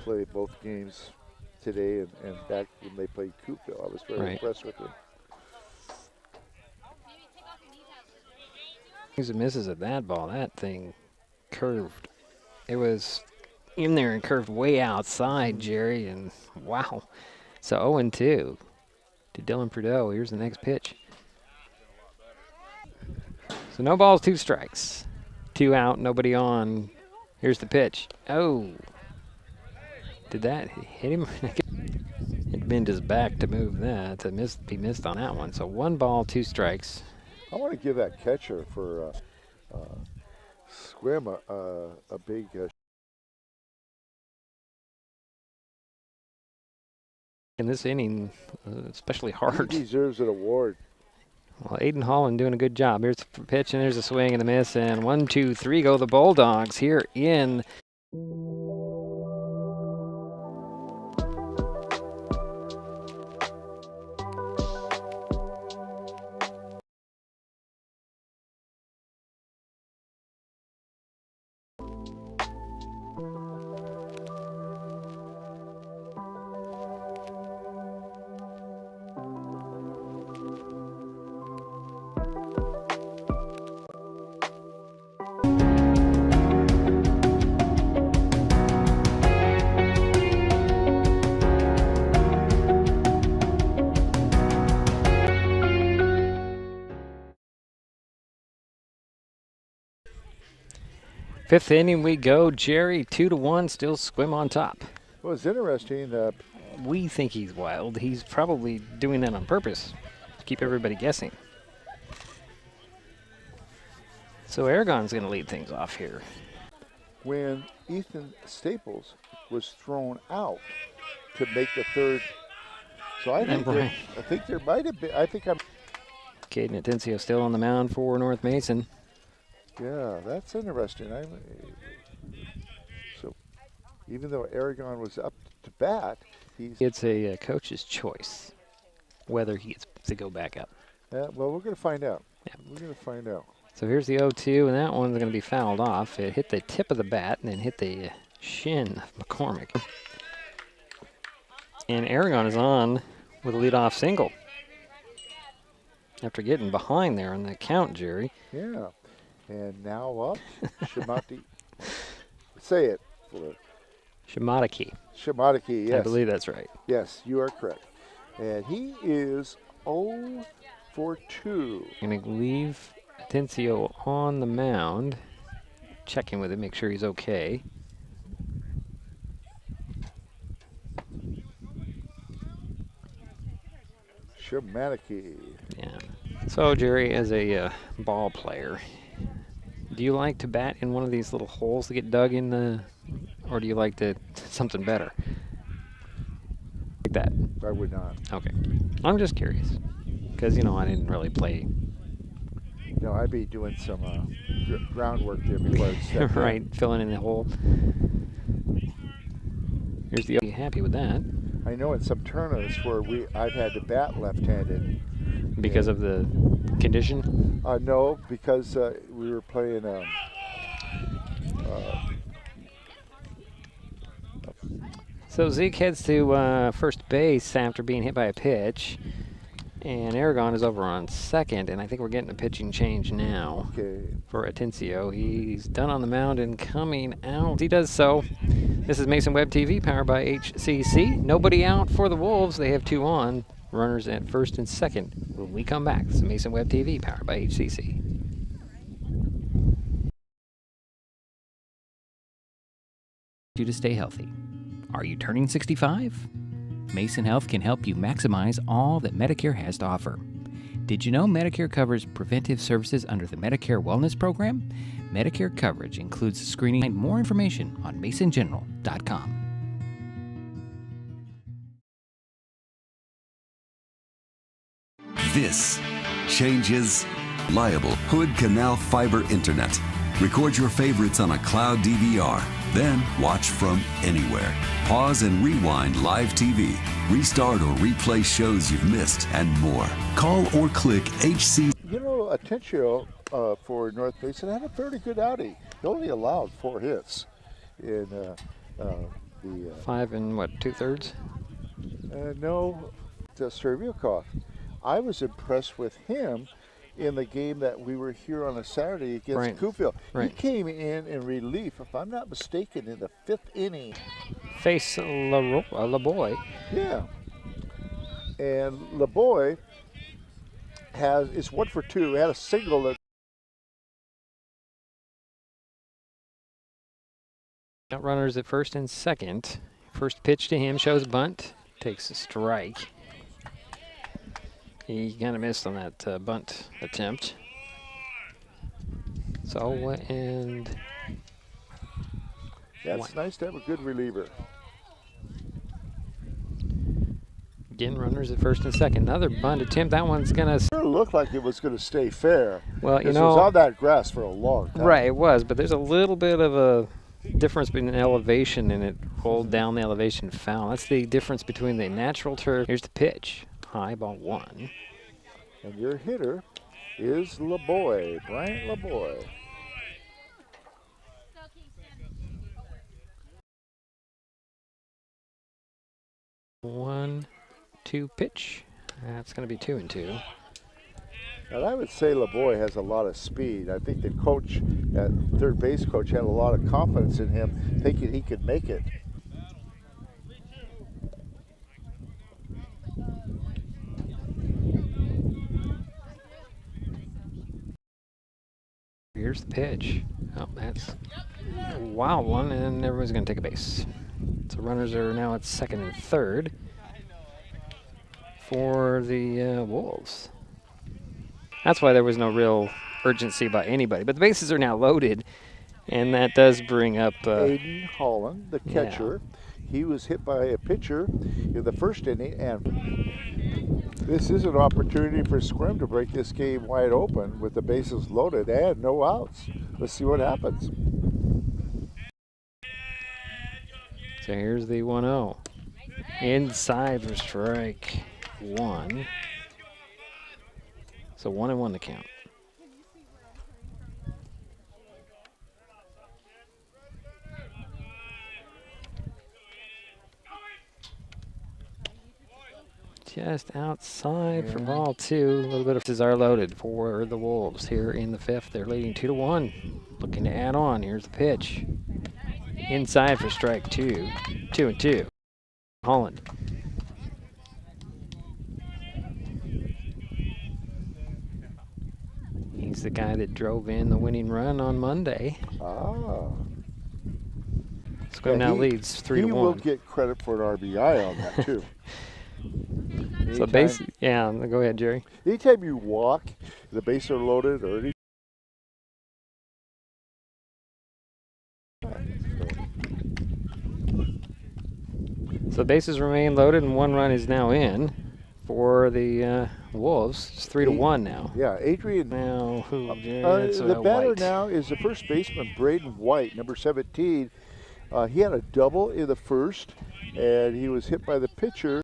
play both games today and back when they played Coopville. I was very impressed with him. Swings and misses at that ball. That thing curved. It was in there and curved way outside, Jerry, and wow. So 0-2 to Dylan Prideaux. Here's the next pitch. So no balls, 2 strikes. 2 out, nobody on. Here's the pitch. Oh. Did that hit him? It bent his back to move that. He missed on that one. So 1 ball, 2 strikes. I want to give that catcher for Sequim a big in this inning, especially hard. He deserves an award. Well, Aiden Holland doing a good job. Here's the pitch, and there's a swing and a miss, and 1, 2, 3 go the Bulldogs here in. Fifth inning we go. Jerry 2-1, still Sequim on top. Well, it's interesting. We think he's wild. He's probably doing that on purpose to keep everybody guessing. So Aragon's going to lead things off here. When Ethan Staples was thrown out to make the third, so I think there might have been. Caden Atencio still on the mound for North Mason. Yeah, that's interesting. So even though Aragon was up to bat, it's a coach's choice whether he gets to go back up. Well, we're going to find out. Yeah. We're going to find out. So here's the 0-2, and that one's going to be fouled off. It hit the tip of the bat and then hit the shin of McCormick. And Aragon is on with a leadoff single after getting behind there on the count, Jerry. Yeah. And now up, Shimati. Say it. Shimataki. Shimataki, yes. I believe that's right. Yes, you are correct. And he is 0 for 2. Going to leave Atencio on the mound. Checking with him, make sure he's okay. Shimataki. Yeah. So, Jerry, as a ball player, do you like to bat in one of these little holes that get dug in the, or do you like something better? Like that? I would not. Okay. I'm just curious, because, I didn't really play. No, I'd be doing some groundwork there before I step right, filling in the hole. Here's the. Are you happy with that? I know in some tournaments where I've had to bat left-handed. Because of the condition? No, because we were playing. So Zeke heads to first base after being hit by a pitch, and Aragon is over on second, and I think we're getting a pitching change now for Atencio. He's done on the mound and coming out. He does so. This is Mason Web TV, powered by HCC. Nobody out for the Wolves. They have 2 on. Runners at first and second. When we come back, this is Mason Web TV, powered by HCC. You to stay healthy. Are you turning 65? Mason Health can help you maximize all that Medicare has to offer. Did you know Medicare covers preventive services under the Medicare Wellness Program? Medicare coverage includes screening. Find more information on masongeneral.com. This changes Liable Hood Canal Fiber Internet. Record your favorites on a cloud DVR, then watch from anywhere. Pause and rewind live TV, restart or replay shows you've missed, and more. Call or click HC. Atencio for North Mason had a fairly good outing. He only allowed 4 hits in the 5 and 2/3? No, Serviakov. I was impressed with him in the game that we were here on a Saturday against Kufield. He came in relief, if I'm not mistaken, in the 5th inning. Face LeBoy. Yeah. And LeBoy is 1 for 2. Had a single that. Got runners at first and second. First pitch to him shows bunt. Takes a strike. He kind of missed on that bunt attempt. So, and... Yeah, it's nice to have a good reliever. Again, runners at first and second. Another bunt attempt. That one's going to... It looked like it was going to stay fair. Well, you It know... was on that grass for a long time. Right, it was, but there's a little bit of a difference between elevation, and it rolled down the elevation foul. That's the difference between the natural turf. Here's the pitch. High, ball one. And your hitter is LeBoy, Bryant LeBoy. One, two pitch. That's going to be 2-2. And I would say LeBoy has a lot of speed. I think the coach, third base coach, had a lot of confidence in him, thinking he could make it. Here's the pitch. Oh, that's a wild one, and everyone's going to take a base. So runners are now at second and third for the Wolves. That's why there was no real urgency by anybody. But the bases are now loaded, and that does bring up... Aiden Holland, the catcher. Yeah. He was hit by a pitcher in the first inning, and this is an opportunity for Sequim to break this game wide open with the bases loaded and no outs. Let's see what happens. So here's the 1-0. Inside for strike one. So 1-1 to count. Just outside for ball two. A little bit of bases are loaded for the Wolves here in the fifth. They're leading 2-1. Looking to add on. Here's the pitch. Inside for strike two. 2-2. Holland. He's the guy that drove in the winning run on Monday. Sequim now leads 3-1. He will get credit for an RBI on that too. So basically, yeah, go ahead, Jerry. Anytime you walk, the bases are loaded, or so bases remain loaded, and one run is now in for the Wolves. It's 3-1 now. Yeah, Adrian. Now, the batter now is the first baseman, Braden White, number 17. He had a double in the first, and he was hit by the pitcher.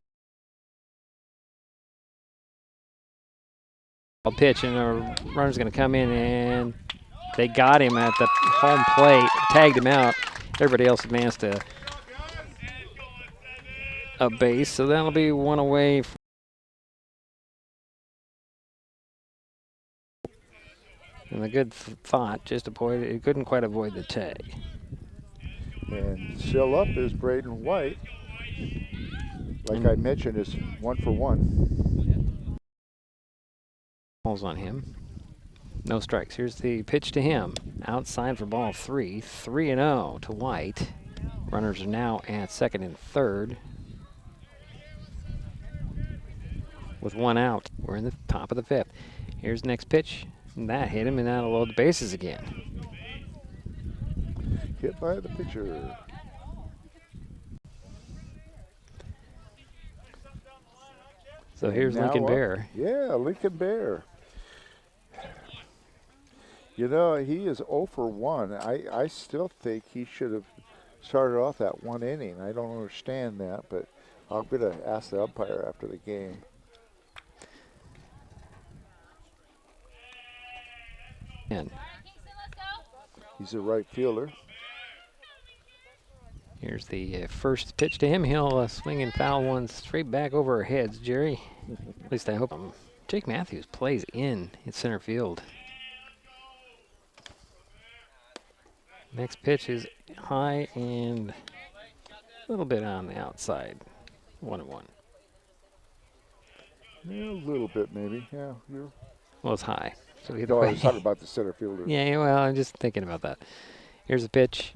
Pitch, and the runner's going to come in, and they got him at the home plate, tagged him out. Everybody else advanced to a base, so that'll be one away. And the good thought, just avoid it, couldn't quite avoid the tag. And still up is Braden White. Like I mentioned, is 1-for-1. Balls on him. No strikes. Here's the pitch to him. Outside for ball three. 3-0 to White. Runners are now at second and third with one out. We're in the top of the fifth. Here's the next pitch. And that hit him, and that'll load the bases again. Hit by the pitcher. So here's Lincoln Bear. Yeah, Lincoln Bear. You know, he is 0-for-1. I still think he should have started off that one inning. I don't understand that, but I'm going to ask the umpire after the game. He's a right fielder. Here's the first pitch to him. He'll swing and foul one straight back over our heads, Jerry. At least I hope. Jake Matthews plays in center field. Next pitch is high and a little bit on the outside. 1-1. Yeah, a little bit maybe. Yeah. Well, it's high. So I was talking about the center fielder. Yeah, well, I'm just thinking about that. Here's the pitch.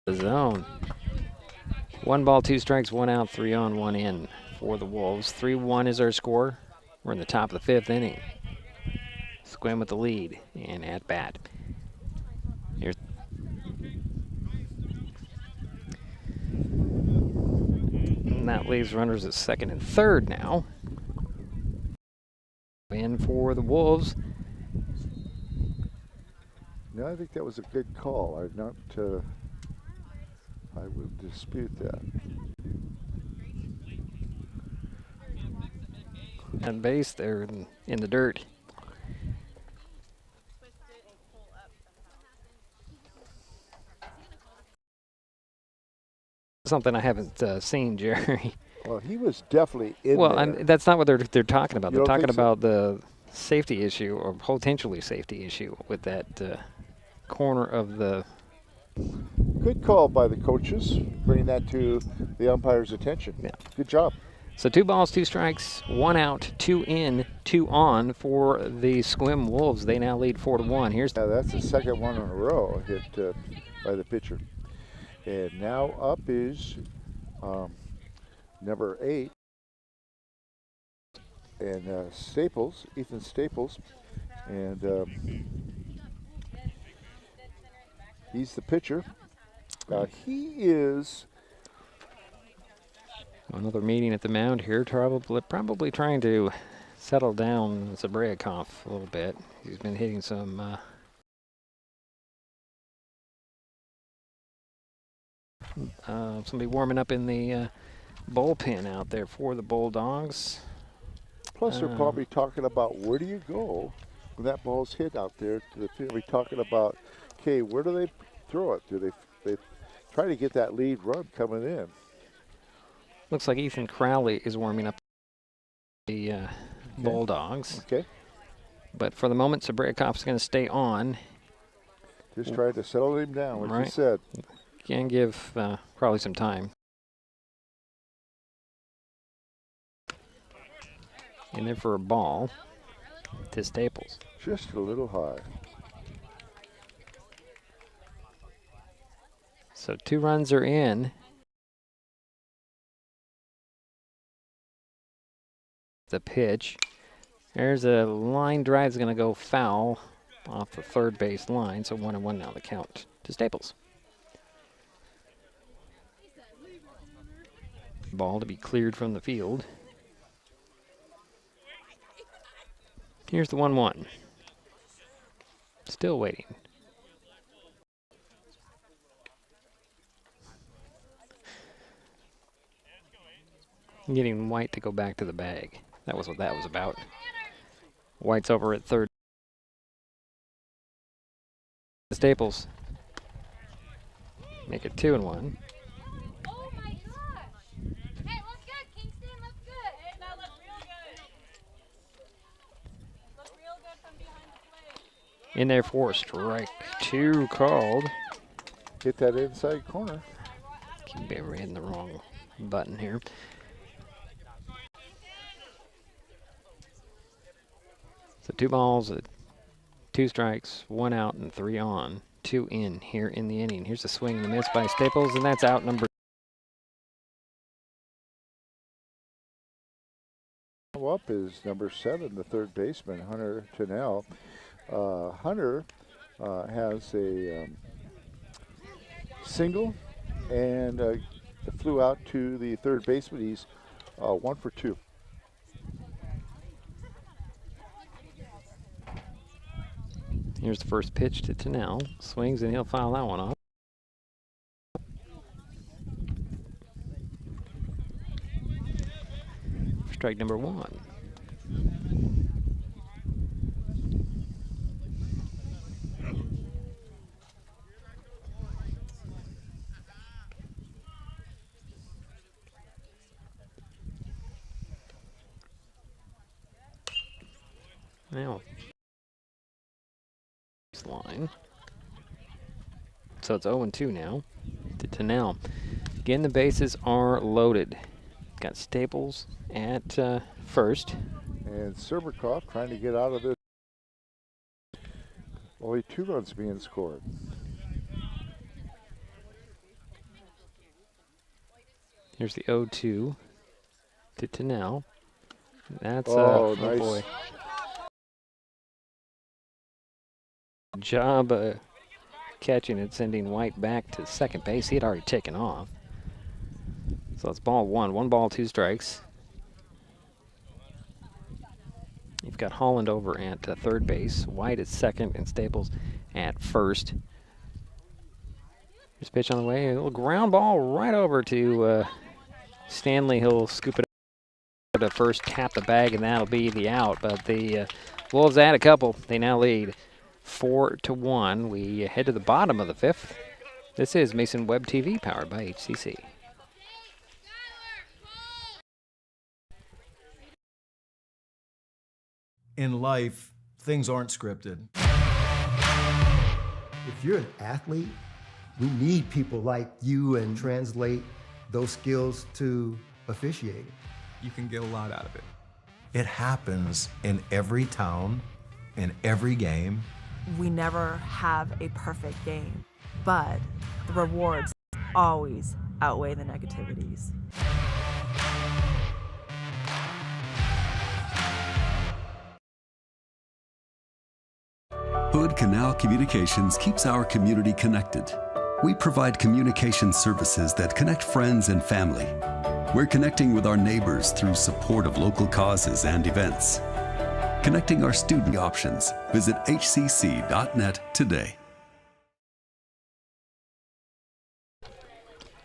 The zone. 1 ball, 2 strikes, 1 out, 3 on, 1 in for the Wolves. 3-1 is our score. We're in the top of the fifth inning. Sequim with the lead and at bat. Here's leaves runners at second and third now. In for the Wolves. No, I think that was a good call. I would dispute that. On base there in the dirt. Something I haven't seen, Jerry. Well, he was definitely in there. Well, that's not what they're talking about. You They're don't talking think so? about the safety issue, or potentially safety issue, with that corner of the. Good call by the coaches, bringing that to the umpire's attention. Yeah. Good job. So 2 balls, 2 strikes, 1 out, 2 in, 2 on for the Sequim Wolves. They now lead 4-1. Here's that's the second one in a row hit by the pitcher. And now up is number 8, and Staples, Ethan Staples, and he's the pitcher. He is another meeting at the mound here. Probably trying to settle down Zabryakov a little bit. He's been hitting some. Somebody warming up in the bullpen out there for the Bulldogs. Plus, they're probably talking about where do you go when that ball's hit out there to the field. We're talking about, okay, where do they throw it? Do they try to get that lead run coming in? Looks like Ethan Crowley is warming up the Bulldogs. Okay. But for the moment, Zabryakov's going to stay on. Just trying to settle him down, like right. you said. Can give probably some time. In there for a ball to Staples. Just a little high. So 2 runs are in. The pitch. There's a line drive that's going to go foul off the third base line. So 1-1 now the count to Staples. Ball to be cleared from the field. Here's the 1-1. Still waiting. Getting White to go back to the bag. That was what that was about. White's over at third. Staples. Make it 2-1. In there for strike 2 called. Hit that inside corner. Keep hitting the wrong button here. So 2 balls, 2 strikes, 1 out, and 3 on. 2 in here in the inning. Here's a swing and a miss by Staples, and that's out number. Up is number 7, the third baseman, Hunter Tunnell. Hunter has a single and flew out to the third baseman. He's 1 for 2. Here's the first pitch to Tunnell. Swings and he'll foul that one off. Strike number 1. Now, line. So it's 0-2 now to Tunnell. Again, the bases are loaded. Got Staples at first. And Serbakov trying to get out of this. Only 2 runs being scored. Here's the 0-2 to Tunnell. That's nice. Oh boy. Job catching it, sending White back to second base. He had already taken off. So it's ball one. 1 ball, 2 strikes. You've got Holland over at third base, White at second, and Staples at first. There's a pitch on the way. A little ground ball right over to Stanley. He'll scoop it up to first, tap the bag, and that'll be the out. But the Wolves add a couple. They now lead 4-1. We head to the bottom of the 5th. This is Mason Web TV, powered by HCC. In life, things aren't scripted. If you're an athlete, we need people like you and translate those skills to officiating. You can get a lot out of it. It happens in every town, in every game. We never have a perfect game, but the rewards always outweigh the negativities. Hood Canal Communications keeps our community connected. We provide communication services that connect friends and family. We're connecting with our neighbors through support of local causes and events. Connecting our student options. Visit hcc.net today.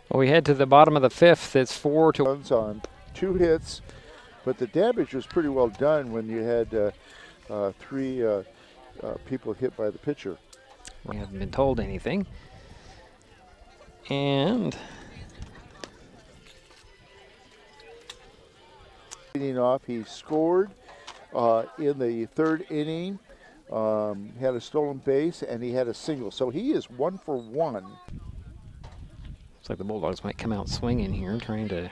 Well, we head to the bottom of the 5th. It's 4-1. Runs on 2 hits, but the damage was pretty well done when you had 3 people hit by the pitcher. We haven't been told anything. And leading off, he scored in the 3rd inning, had a stolen base, and he had a single. So he is 1 for 1. Looks like the Bulldogs might come out swinging here, trying to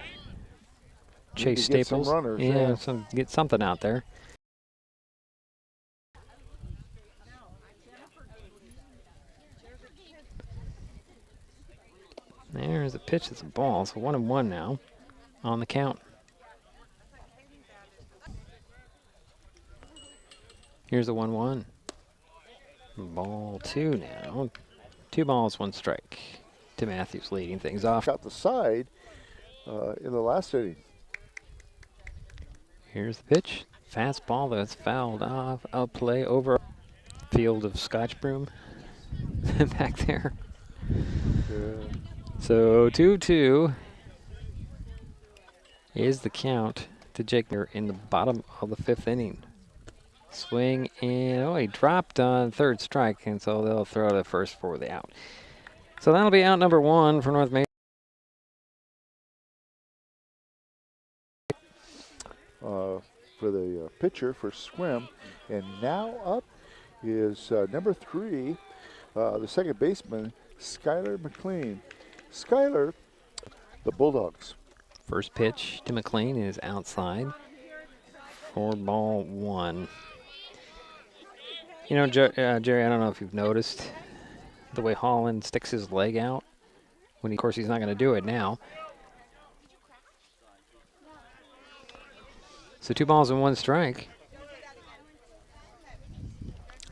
chase Get Staples. some runners, yeah, get something out there. There's a pitch. It's a ball. So 1-1 now on the count. Here's the 1-1. Ball 2 now. 2 balls, 1 strike. Tim Matthews leading things off. Got the side in the last inning. Here's the pitch. Fastball that's fouled off. Out play over field of Scotch broom back there. Yeah. So 2-2 is the count to Jake Muir in the bottom of the 5th inning. Swing and he dropped on 3rd strike, and so they'll throw the first for the out. So that'll be out number 1 for North Mason. For the pitcher for Sequim, and now up is number 3, the second baseman, Skylar McLean. Skylar, the Bulldogs. First pitch to McLean is outside for ball 1. You know, Jerry, I don't know if you've noticed the way Holland sticks his leg out. Of course, he's not going to do it now. So 2 balls and 1 strike.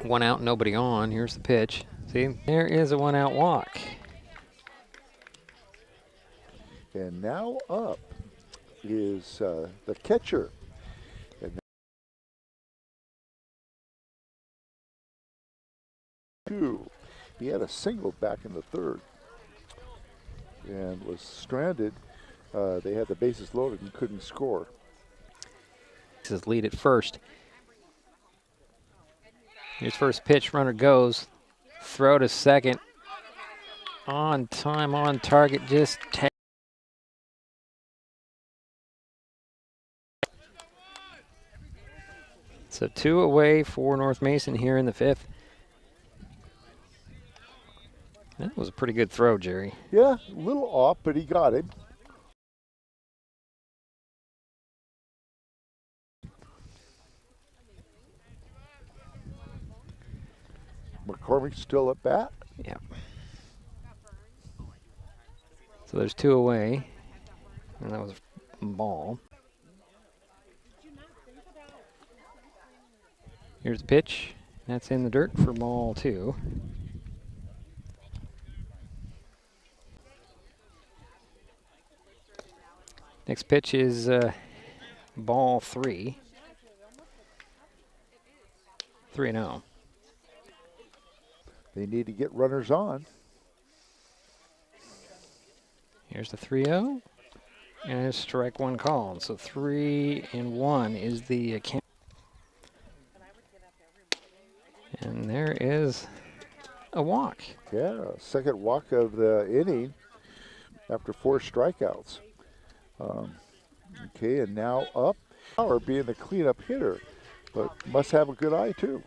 1 out, nobody on. Here's the pitch. See, there is a 1-out walk. And now up is the catcher. And 2. He had a single back in the 3rd and was stranded. They had the bases loaded and couldn't score. His lead at first. Here's first pitch, runner goes. Throw to second. On time, on target, just so 2 away for North Mason here in the 5th. That was a pretty good throw, Jerry. Yeah, a little off, but he got it. McCormick's still at bat. Yep. So there's 2 away, and that was a ball. Here's the pitch. That's in the dirt for ball 2. Next pitch is ball 3. 3-0. They need to get runners on. Here's the 3-0. And it's strike one called. So 3-1 is the count. And there is a walk. Yeah, second walk of the inning after 4 strikeouts. Okay, and now up. Power being the cleanup hitter, but must have a good eye too.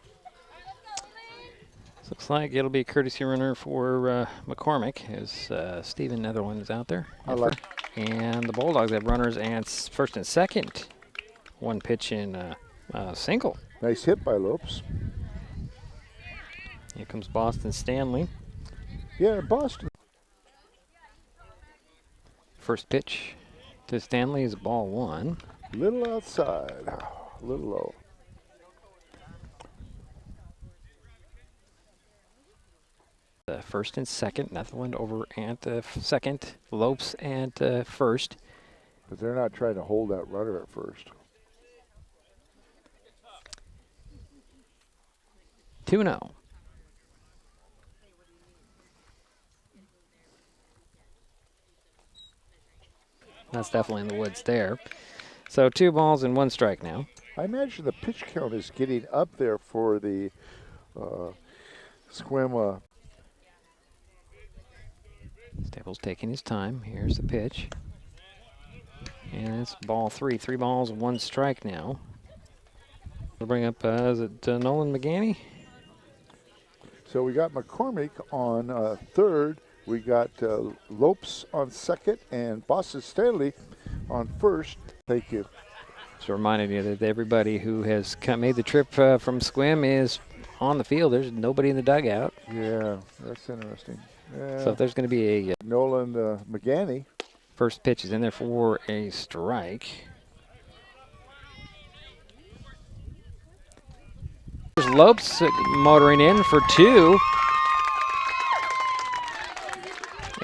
Looks like it'll be a courtesy runner for McCormick as Stephen Netherland is out there. And the Bulldogs have runners at first and second. One pitch in single. Nice hit by Lopes. Here comes Boston Stanley. Yeah, Boston. First pitch to Stanley is ball 1. Little outside, a little low. First and second, Netherland over at second, Lopes at first. But they're not trying to hold that runner at first. 2-0. That's definitely in the woods there. So 2 balls and 1 strike now. I imagine the pitch count is getting up there for the Sequim. Staples taking his time. Here's the pitch. And it's ball 3. 3 balls and 1 strike now. We'll bring up, is it Nolan McGanney? So we got McCormick on third. We got Lopes on second and Boston Stanley on first. Thank you. Just reminding you that everybody who has made the trip from Sequim is on the field. There's nobody in the dugout. Yeah, that's interesting. Yeah. So if there's going to be a Nolan McGanney. First pitch is in there for a strike. There's Lopes motoring in for 2.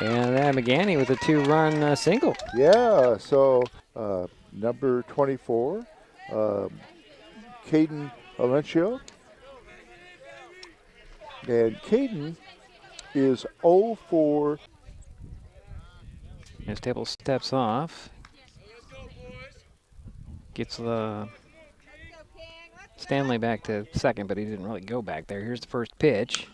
And then McGanney with a 2-run single. Yeah, so number 24, Caden Alencio. And Caden is 0 for. As Staples steps off. Gets the Stanley back to second, but he didn't really go back there. Here's the first pitch.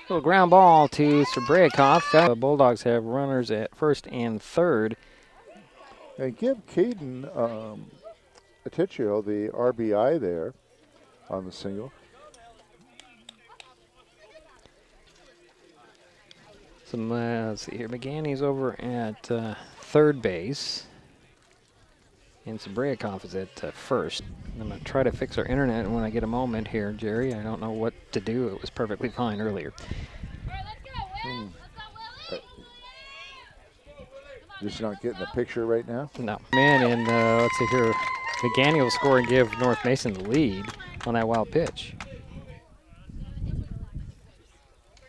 Little ground ball to Sabreikov. The Bulldogs have runners at first and third. And give Caden Aticcio the RBI there on the single. Let's see here. McGanney's over at third base. And Sabreikov is at first. I'm going to try to fix our internet when I get a moment here, Jerry. I don't know what to do. It was perfectly fine earlier. Just not getting the picture right now? No. Man, and let's see here. McGanney will score and give North Mason the lead on that wild pitch.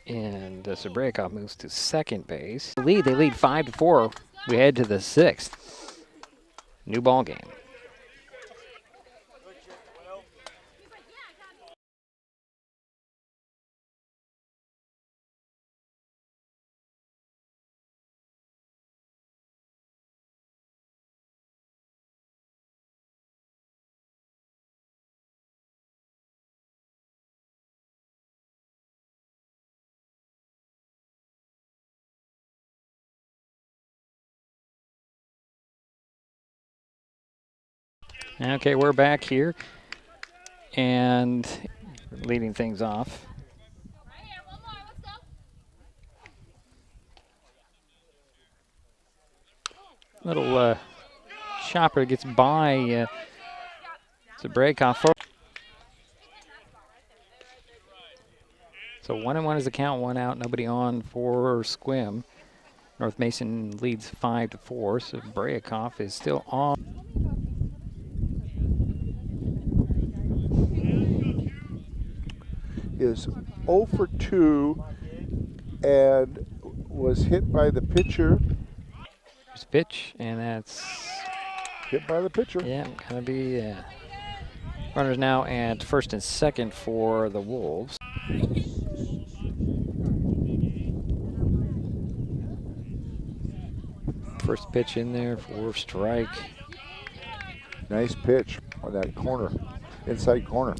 And Sabreikov moves to second base. They lead 5-4. We head to the 6th. New ball game. Okay, we're back here and leading things off. Little chopper gets by Sabreikov. So 1-1 is the count, 1 out, nobody on for Sequim. North Mason leads 5-4. Sabreikov is still on. Is 0 for 2 and was hit by the pitcher. There's a pitch, and that's hit by the pitcher. Yeah, going to be runners now at first and second for the Wolves. First pitch in there for strike. Nice pitch on that corner, inside corner.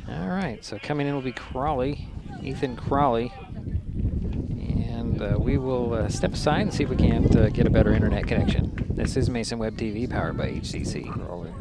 All right, so coming in will be Crawley, Ethan Crawley. And we will step aside and see if we can't get a better internet connection. This is Mason Web TV, powered by HCC. Crawley.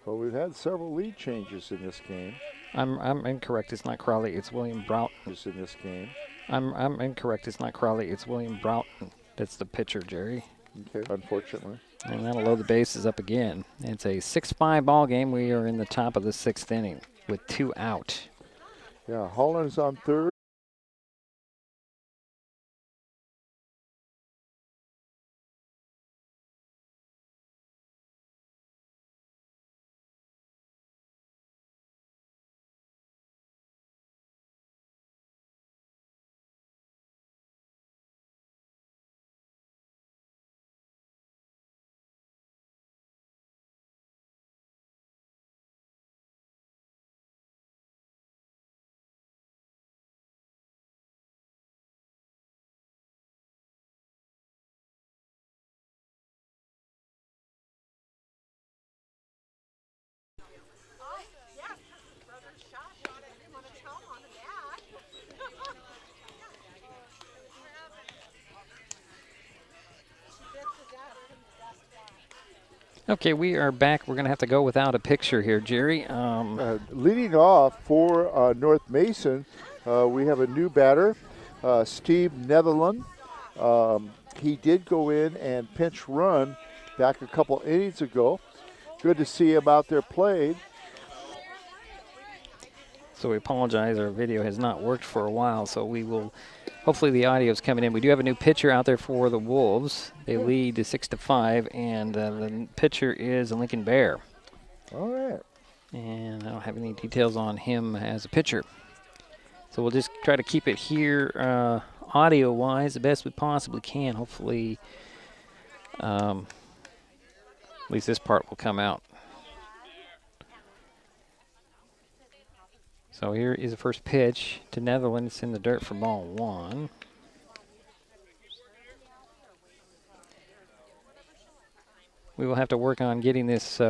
Well, we've had several lead changes in this game. I'm incorrect. It's not Crawley. It's William Broughton. In this game. I'm incorrect. It's not Crawley. It's William Broughton. That's the pitcher, Jerry. Okay, unfortunately. And that'll load the bases up again. It's a 6-5 ball game. We are in the top of the 6th inning with 2 out. Yeah, Holland's on third. Okay, we are back. We're going to have to go without a picture here, Jerry. Leading off for North Mason, we have a new batter, Steve Netherland. He did go in and pinch run back a couple innings ago. Good to see him out there played. So we apologize. Our video has not worked for a while, so we will. Hopefully the audio is coming in. We do have a new pitcher out there for the Wolves. They lead to 6-5, and the pitcher is a Lincoln Bear. All right. And I don't have any details on him as a pitcher. So we'll just try to keep it here audio-wise the best we possibly can. Hopefully at least this part will come out. So here is the first pitch to Netherland. It's in the dirt for ball 1. We will have to work on getting this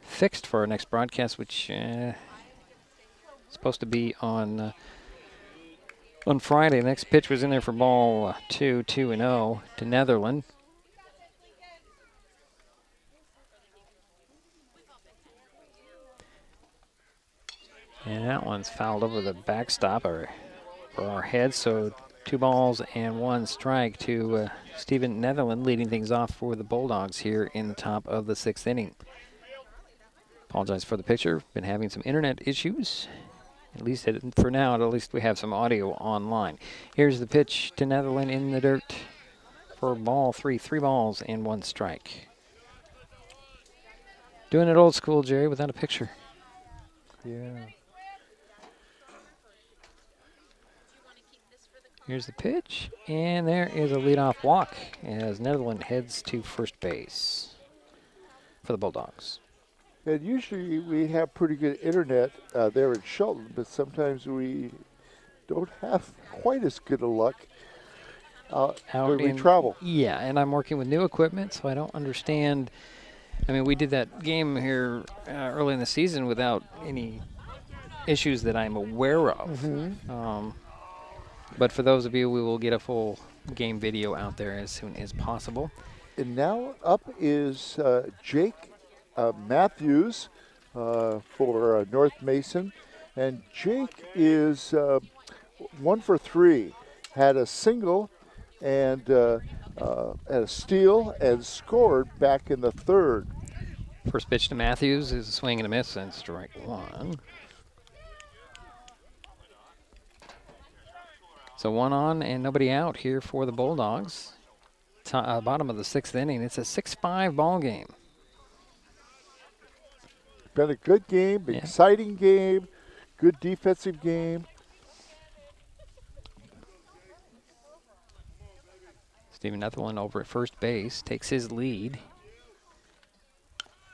fixed for our next broadcast, which is supposed to be on Friday. The next pitch was in there for ball 2, 2-0 to Netherland. And that one's fouled over the backstop for our head. So 2 balls and 1 strike to Stephen Netherland, leading things off for the Bulldogs here in the top of the 6th inning. Apologize for the pitcher. Been having some internet issues. At least for now, at least we have some audio online. Here's the pitch to Netherland in the dirt for ball 3. 3 balls and 1 strike. Doing it old school, Jerry, without a picture. Yeah. Here's the pitch, and there is a leadoff walk as Netherland heads to first base for the Bulldogs. And usually we have pretty good internet there in Shelton, but sometimes we don't have quite as good a luck when we travel. Yeah, and I'm working with new equipment, so I don't understand. I mean, we did that game here early in the season without any issues that I'm aware of. But for those of you, we will get a full game video out there as soon as possible. And now up is Jake Matthews for North Mason. And Jake is 1 for 3. Had a single and had a steal and scored back in the third. First pitch to Matthews is a swing and a miss and strike one. So 1 on and nobody out here for the Bulldogs. Bottom of the 6th inning. It's a 6-5 ball game. Been a good game, exciting game, good defensive game. Stephen Ethelwyn over at first base takes his lead.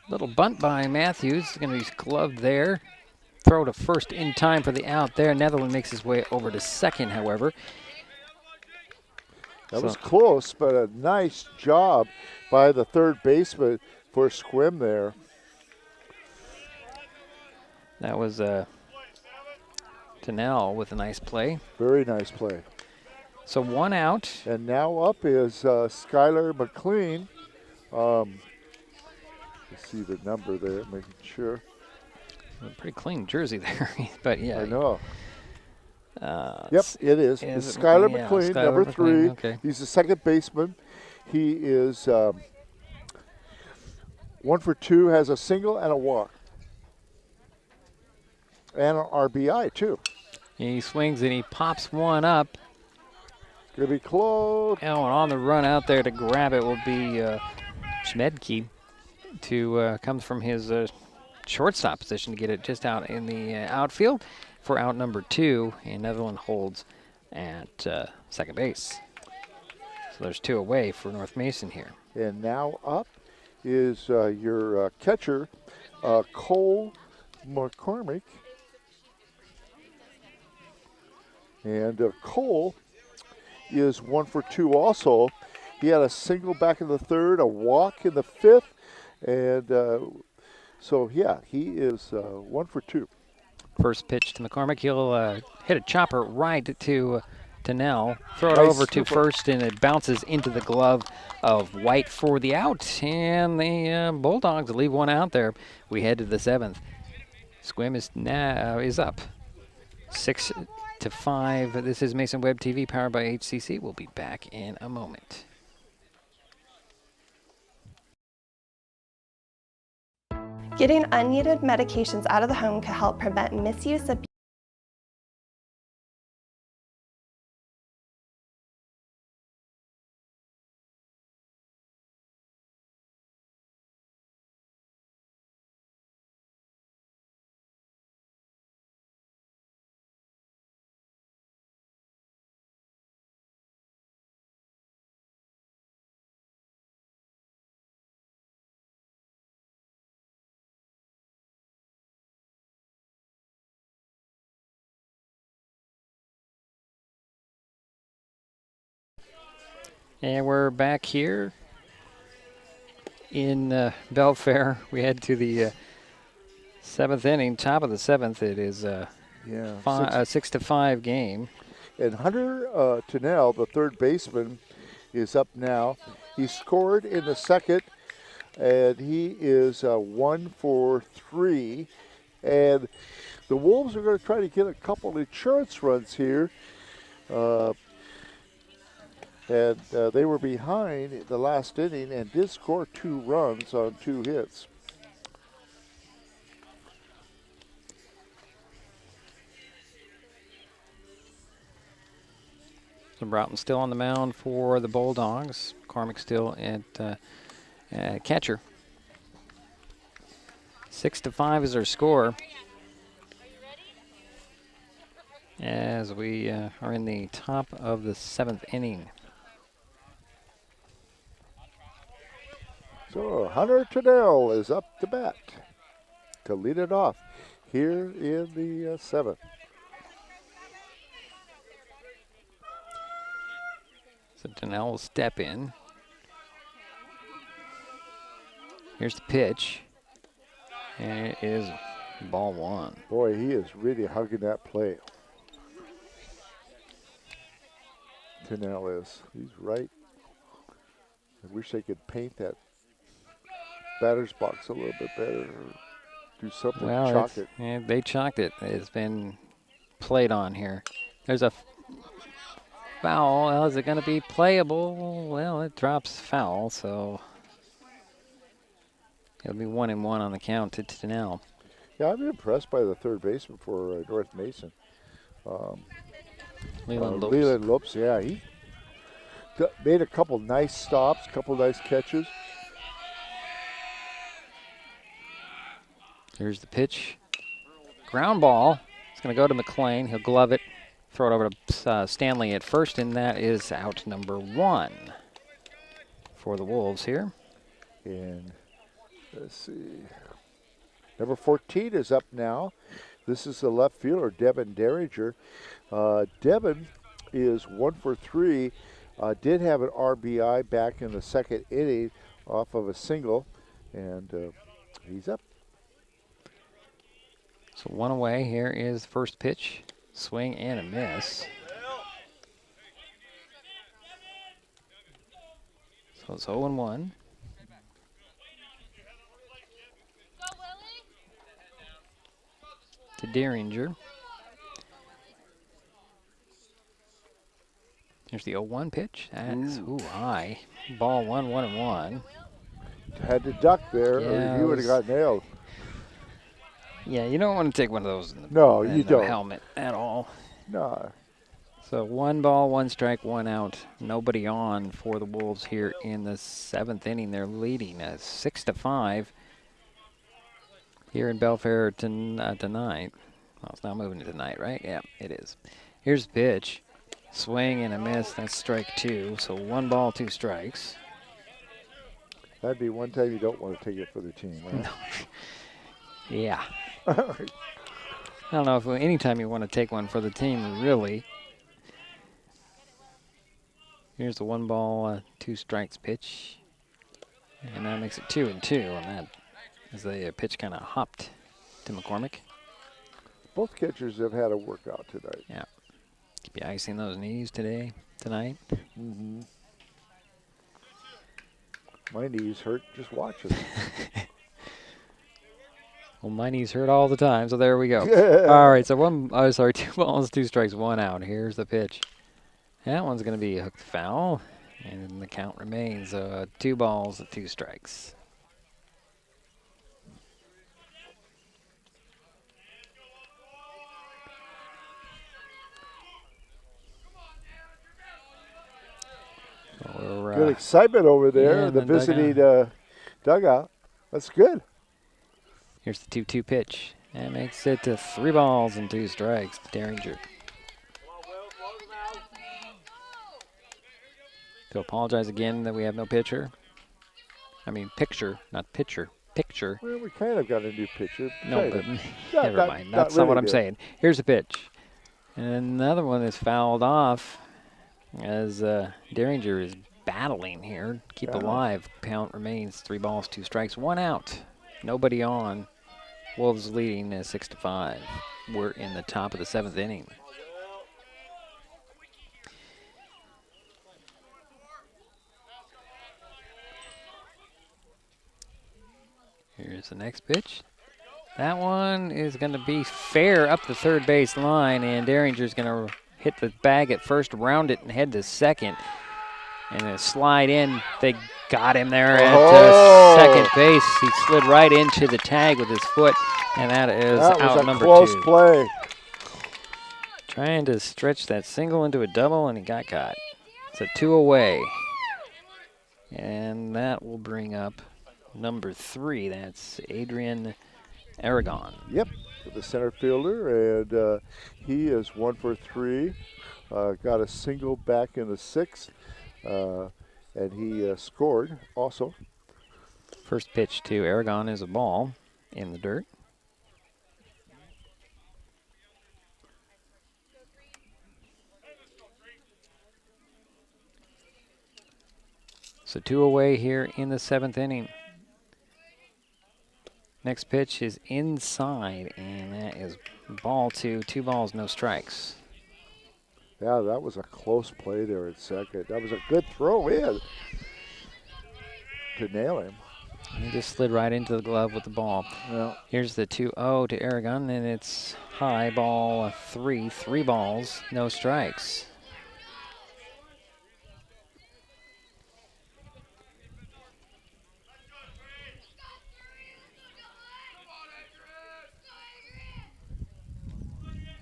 Little bunt by Matthews. Going to be gloved there. Throw to first in time for the out there. Netherland makes his way over to second, however. That was close, but a nice job by the third baseman for Sequim there. That was Tennell with a nice play. Very nice play. So 1 out. And now up is Skylar McLean. Let's see the number there, making sure. A pretty clean jersey there, but yeah. I know. Yep, it is. It's Skylar McLean, number 3. Okay. He's the second baseman. He is 1 for 2, has a single and a walk. And an RBI, too. He swings and he pops one up. Going to be close. And on the run out there to grab it will be Schmedke, comes from his shortstop position to get it just out in the outfield for out number 2, and Netherland holds at second base. So there's 2 away for North Mason here. And now up is your catcher, Cole McCormick. And Cole is 1 for 2 also. He had a single back in the third, a walk in the 5th, and so, yeah, he is 1 for 2. First pitch to McCormick. He'll hit a chopper right to Nell. Throw it over to first, and it bounces into the glove of White for the out. And the Bulldogs leave 1 out there. We head to the 7th. Sequim is up 6-5. This is Mason Web TV, powered by HCC. We'll be back in a moment. Getting unneeded medications out of the home can help prevent misuse, abuse, And we're back here in Belfair. We head to the 7th inning, top of the 7th. It is a 6-5 game. And Hunter Tennell, the third baseman, is up now. He scored in the second, and he is 1 for 3. And the Wolves are going to try to get a couple insurance runs here. And they were behind the last inning and did score 2 runs on 2 hits. So Broughton still on the mound for the Bulldogs. McCormick still at catcher. 6-5 is our score. As we are in the top of the 7th inning. So Hunter Tennell is up to bat. to lead it off here in the 7th. So Donnell will step in. Here's the pitch. And it is ball 1. Boy, he is really hugging that plate. Donnell is. He's right. I wish they could paint that batter's box a little bit better. Or do something to chalk it. Yeah, they chalked it. It's been played on here. There's a foul. Well, is it going to be playable? Well, it drops foul, so it'll be 1-1 on the count to Donnell. Yeah, I'm impressed by the third baseman for North Mason. Leland Lopes, yeah, he made a couple nice stops, couple nice catches. Here's the pitch. Ground ball. It's going to go to McLean. He'll glove it, throw it over to Stanley at first, and that is out number 1 for the Wolves here. And let's see. Number 14 is up now. This is the left fielder, Devin Derringer. Devin is 1 for 3. Did have an RBI back in the 2nd inning off of a single, and he's up. So 1 away. Here is the first pitch. Swing and a miss. So it's 0-1. To Derringer. Here's the 0-1 pitch. That's high. Ball 1-1-1. Had to duck there, or you would have got nailed. Yeah, you don't want to take one of those in the, no, you don't. Helmet at all. No. So 1 ball, 1 strike, 1 out. Nobody on for the Wolves here in the 7th inning. They're leading 6-5 here in Belfair tonight. Well, it's not moving to tonight, right? Yeah, it is. Here's the pitch. Swing and a miss. That's strike 2. So 1 ball, 2 strikes. That'd be one time you don't want to take it for the team, right? No. Yeah. I don't know if anytime you want to take one for the team, really. Here's the 1 ball, 2 strikes pitch. And that makes it 2-2 on that as the pitch kind of hopped to McCormick. Both catchers have had a workout tonight. Yeah. Keep you icing those knees tonight. Mm-hmm. My knees hurt just watching. Well, my knees hurt all the time, so there we go. All right, so 2 balls, 2 strikes, 1 out. Here's the pitch. That one's going to be hooked foul, and the count remains 2 balls, 2 strikes. So good excitement over there, yeah, the visiting dugout. That's good. Here's the 2-2 pitch. That makes it to 3 balls and 2 strikes to Derringer. To apologize again that we have no pitcher. I mean picture, not pitcher. Picture. Well, we kind of got a new pitcher. No, but never mind. That's not what I'm saying. Here's a pitch. And another one is fouled off as Derringer is battling here. Keep alive. Count remains 3 balls, 2 strikes, 1 out. Nobody on. Wolves leading 6-5. We're in the top of the 7th inning. Here's the next pitch. That one is going to be fair up the third base line, and Derringer's going to hit the bag at first, round it, and head to second. And a slide in. They got him there at second base. He slid right into the tag with his foot, and that is out number 2. Close play. Trying to stretch that single into a double, and he got caught. It's a 2 away. And that will bring up number 3. That's Adrian Aragon. Yep, the center fielder, and he is 1 for 3. Got a single back in the 6th. And he scored also. First pitch to Aragon is a ball in the dirt. So 2 away here in the 7th inning. Next pitch is inside, and that is ball 2. 2 balls, no strikes. Yeah, that was a close play there at second. That was a good throw in to nail him. He just slid right into the glove with the ball. Yeah. Here's the 2-0 to Aragon, and it's high ball 3. 3 balls, no strikes.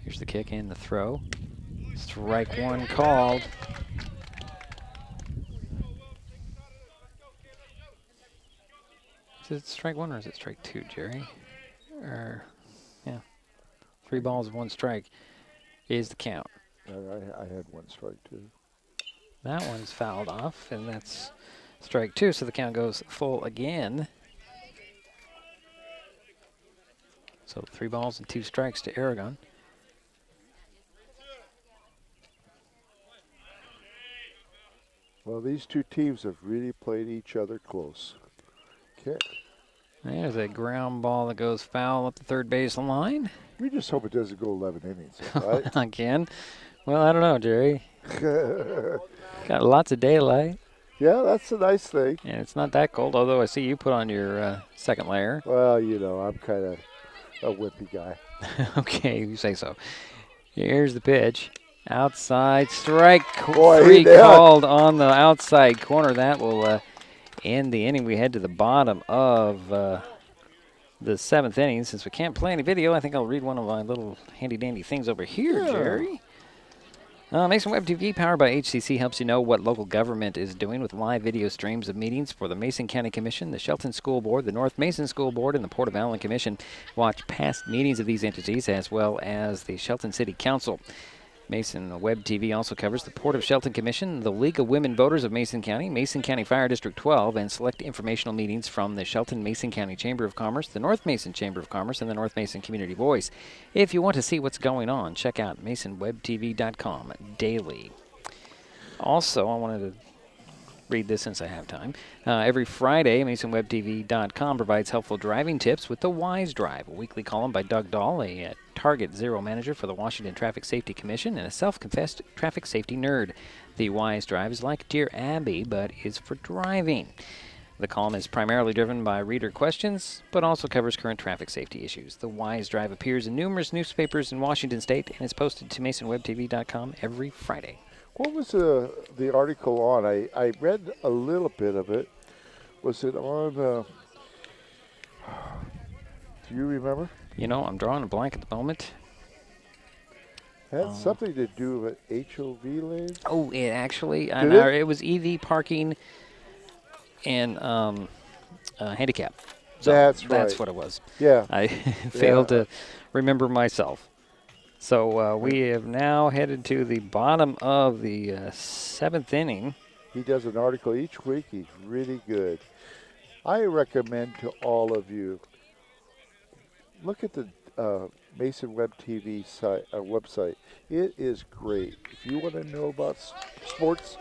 Here's the kick and the throw. Strike 1 called. Is it strike 1 or is it strike 2, Jerry? Yeah. 3 balls, 1 strike is the count. I had 1 strike too. That one's fouled off, and that's strike 2, so the count goes full again. So 3 balls and 2 strikes to Aragon. Well, these two teams have really played each other close. Okay. There's a ground ball that goes foul up the third baseline line. We just hope it doesn't go 11 innings, right? Again. Well, I don't know, Jerry. Got lots of daylight. Yeah, that's a nice thing. And it's not that cold, although I see you put on your second layer. Well, you know, I'm kind of a wimpy guy. Okay, you say so. Here's the pitch. Outside strike. Boy, 3 called on the outside corner. That will end the inning. We head to the bottom of the 7th inning. Since we can't play any video, I think I'll read one of my little handy-dandy things over here, Jerry. Mason Web TV, powered by HCC, helps you know what local government is doing with live video streams of meetings for the Mason County Commission, the Shelton School Board, the North Mason School Board, and the Port of Allen Commission. Watch past meetings of these entities as well as the Shelton City Council. Mason Web TV also covers the Port of Shelton Commission, the League of Women Voters of Mason County Fire District 12, and select informational meetings from the Shelton Mason County Chamber of Commerce, the North Mason Chamber of Commerce, and the North Mason Community Voice. If you want to see what's going on, check out MasonWebTV.com daily. Also, I wanted to read this since I have time. Every Friday, MasonWebTV.com provides helpful driving tips with the Wise Drive, a weekly column by Doug Dahl, a Target Zero manager for the Washington Traffic Safety Commission and a self-confessed traffic safety nerd. The Wise Drive is like Dear Abby, but is for driving. The column is primarily driven by reader questions, but also covers current traffic safety issues. The Wise Drive appears in numerous newspapers in Washington State and is posted to MasonWebTV.com every Friday. What was the article on? I read a little bit of it. Was it on, do you remember? You know, I'm drawing a blank at the moment. Had something to do with HOV lanes? Oh, it actually, it was EV parking and handicap. So that's right. That's what it was. Yeah. I failed to remember myself. So we have now headed to the bottom of the 7th inning. He does an article each week. He's really good. I recommend to all of you, look at the Mason Web TV website. It is great. If you want to know about sports.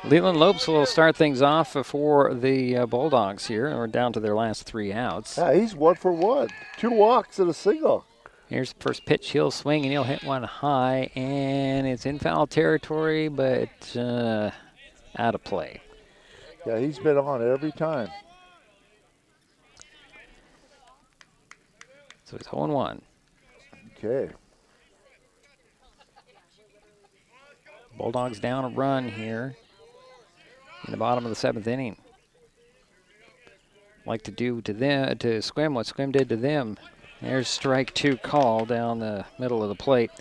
Leland Lopes will start things off for the Bulldogs here. We're down to their last 3 outs. Yeah, he's 1 for 1. 2 walks and a single. Here's the first pitch. He'll swing and he'll hit one high, and it's in foul territory, but out of play. Yeah, he's been on every time. So it's 0-1. Okay. Bulldogs down a run here in the bottom of the 7th inning. Like to do to them, to Sequim what Sequim did to them. There's strike 2 call down the middle of the plate.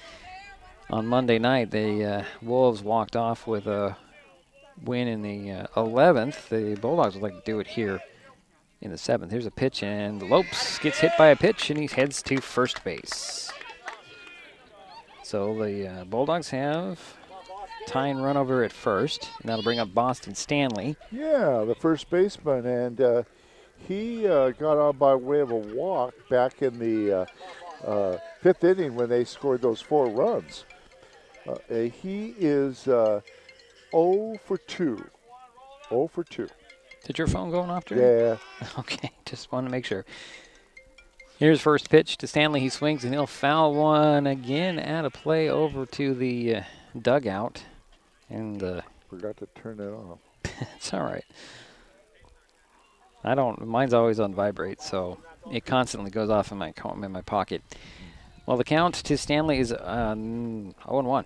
On Monday night, the Wolves walked off with a win in the 11th. The Bulldogs would like to do it here in the 7th. Here's a pitch, and Lopes gets hit by a pitch, and he heads to first base. So the Bulldogs have tying run over at first, and that'll bring up Boston Stanley. Yeah, the first baseman, and he got on by way of a walk back in the 5th inning when they scored those 4 runs. He is 0 for 2 0 for 2. Did your phone going off, Jerry? Yeah. Okay, just wanted to make sure. Here's first pitch to Stanley. He swings and he'll foul one again out of play over to the dugout. And forgot to turn that off. It's all right. Mine's always on vibrate, so it constantly goes off in my pocket. Well, the count to Stanley is 0-1.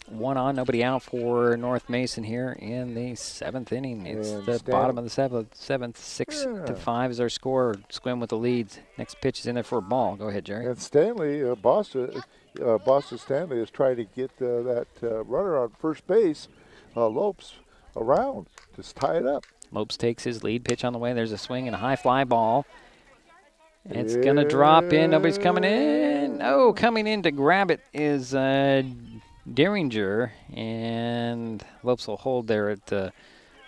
1 on, nobody out for North Mason here in the 7th inning. It's the bottom of the seventh. 6-5 is our score. Sequim with the leads. Next pitch is in there for a ball. Go ahead, Jerry. And Stanley, Boston Stanley is trying to get that runner on first base, Lopes, around to tie it up. Lopes takes his lead. Pitch on the way. There's a swing and a high fly ball. It's going to drop in. Nobody's coming in. Oh, coming in to grab it is Derringer, and Lopes will hold there at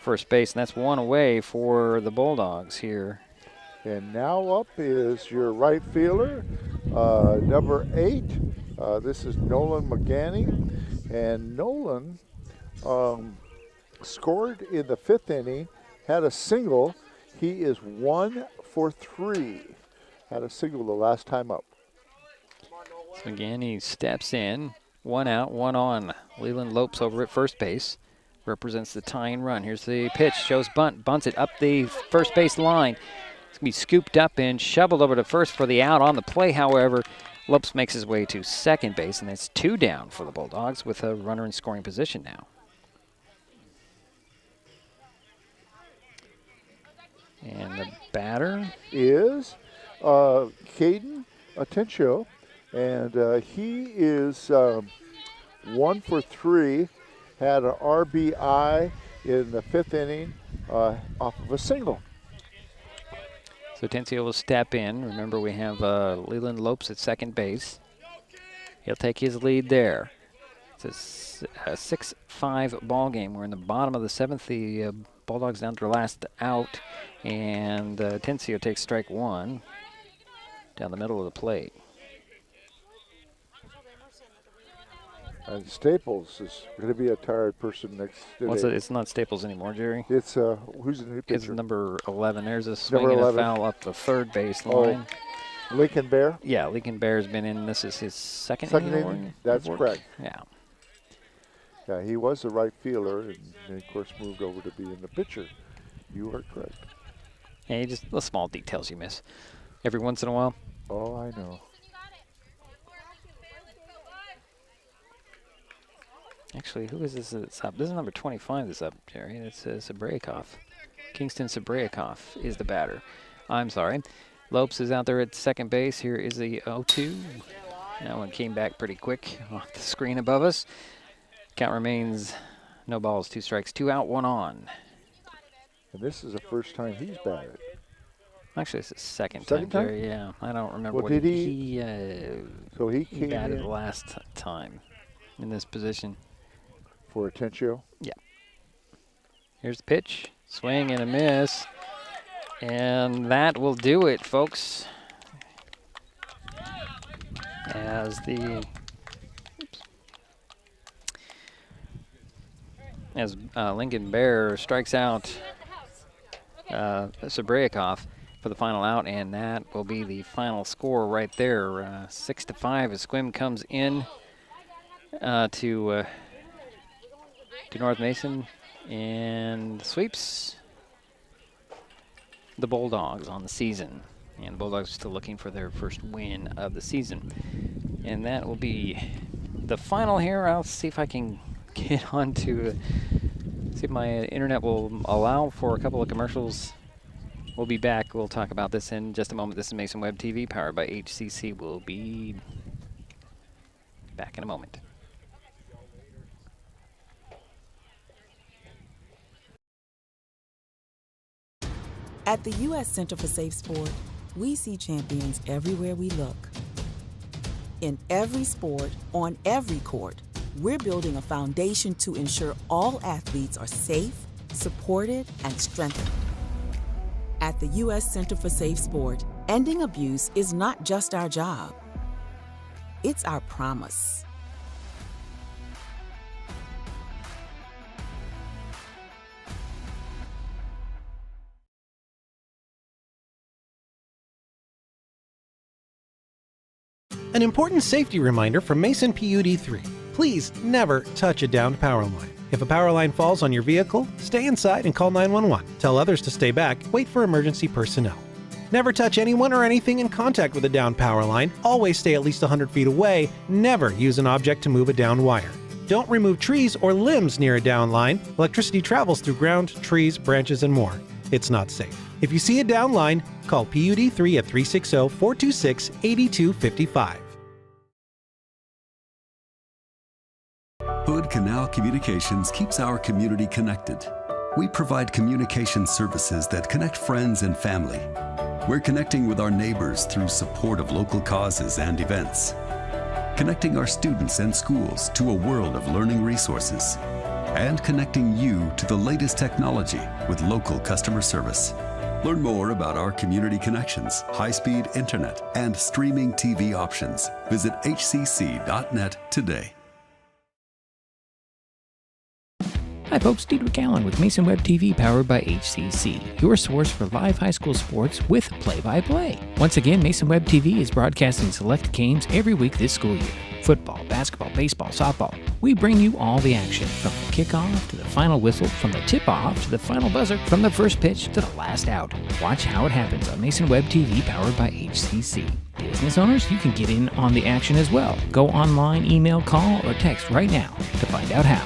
first base, and that's 1 away for the Bulldogs here. And now up is your right fielder, number 8. This is Nolan McGanney, and Nolan scored in the 5th inning, had a single. He is 1 for 3. Had a single the last time up. So McGanney steps in. 1 out, 1 on. Leland Lopes over at first base. Represents the tying run. Here's the pitch. Shows bunt. Bunts it up the first base line. It's going to be scooped up and shoveled over to first for the out. On the play, however, Lopes makes his way to second base, and it's 2 down for the Bulldogs with a runner in scoring position now. And the batter is Caden Atencio. And he is 1 for 3, had an RBI in the 5th inning off of a single. So Tencio will step in. Remember, we have Leland Lopes at second base. He'll take his lead there. It's a 6-5 ball game. We're in the bottom of the 7th. The Bulldogs down to their last out, and Tencio takes strike 1 down the middle of the plate. And Staples is going to be a tired person next today. It's not Staples anymore, Jerry. It's who's the new pitcher? It's number 11. There's a swing and a foul up the third base line. Lincoln Bear? Yeah, Lincoln Bear's been in. This is his second inning. That's correct. Yeah. Yeah, he was the right fielder, and of course moved over to being the pitcher. You are correct. Yeah, just the small details you miss every once in a while. Oh, I know. Actually, who is this that's up? This is number 25 that's up, Jerry. It's Sabraikov. Kingston Sabraikov is the batter. I'm sorry. Lopes is out there at second base. Here is the 0-2. That one came back pretty quick off the screen above us. Count remains no balls, 2 strikes, 2 out, 1 on. And this is the first time he's batted. Actually, it's the second time, Jerry. Yeah, I don't remember what he batted the last time in this position. For Atencio? Yeah. Here's the pitch. Swing and a miss. And that will do it, folks. As Lincoln Bear strikes out Sabraikov for the final out, and that will be the final score right there. 6-5 as Sequim comes in to North Mason and sweeps the Bulldogs on the season. And the Bulldogs are still looking for their first win of the season. And that will be the final here. I'll see if I can get on to see if my internet will allow for a couple of commercials. We'll be back. We'll talk about this in just a moment. This is Mason Web TV, powered by HCC. We'll be back in a moment. At the U.S. Center for Safe Sport, we see champions everywhere we look. In every sport, on every court, we're building a foundation to ensure all athletes are safe, supported, and strengthened. At the U.S. Center for Safe Sport, ending abuse is not just our job. It's our promise. An important safety reminder from Mason PUD3. Please never touch a downed power line. If a power line falls on your vehicle, stay inside and call 911. Tell others to stay back. Wait for emergency personnel. Never touch anyone or anything in contact with a downed power line. Always stay at least 100 feet away. Never use an object to move a downed wire. Don't remove trees or limbs near a downed line. Electricity travels through ground, trees, branches, and more. It's not safe. If you see a downed line, call PUD3 at 360-426-8255. Hood Canal Communications keeps our community connected. We provide communication services that connect friends and family. We're connecting with our neighbors through support of local causes and events. Connecting our students and schools to a world of learning resources. And connecting you to the latest technology with local customer service. Learn more about our community connections, high-speed internet, and streaming TV options. Visit hcc.net today. Hi folks, Diedrich Allen with Mason Web TV powered by HCC, your source for live high school sports with play-by-play. Once again, Mason Web TV is broadcasting select games every week this school year. Football, basketball, baseball, softball. We bring you all the action, from the kickoff to the final whistle, from the tip-off to the final buzzer, from the first pitch to the last out. Watch how it happens on Mason Web TV powered by HCC. Business owners, you can get in on the action as well. Go online, email, call, or text right now to find out how.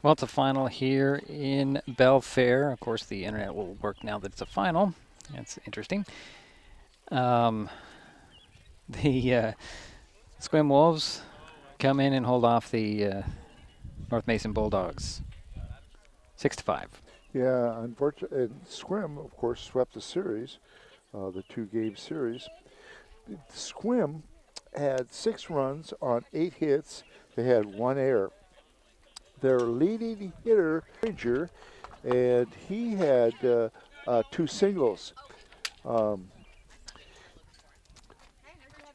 Well, it's a final here in Belfair. Of course, the internet will work now that it's a final. That's interesting. The Sequim Wolves come in and hold off the North Mason Bulldogs 6-5. Yeah, unfortunately, Sequim, of course, swept the series, the two-game series. Sequim had 6 runs on 8 hits. They had 1 error. Their leading hitter, Ranger, and he had 2 singles.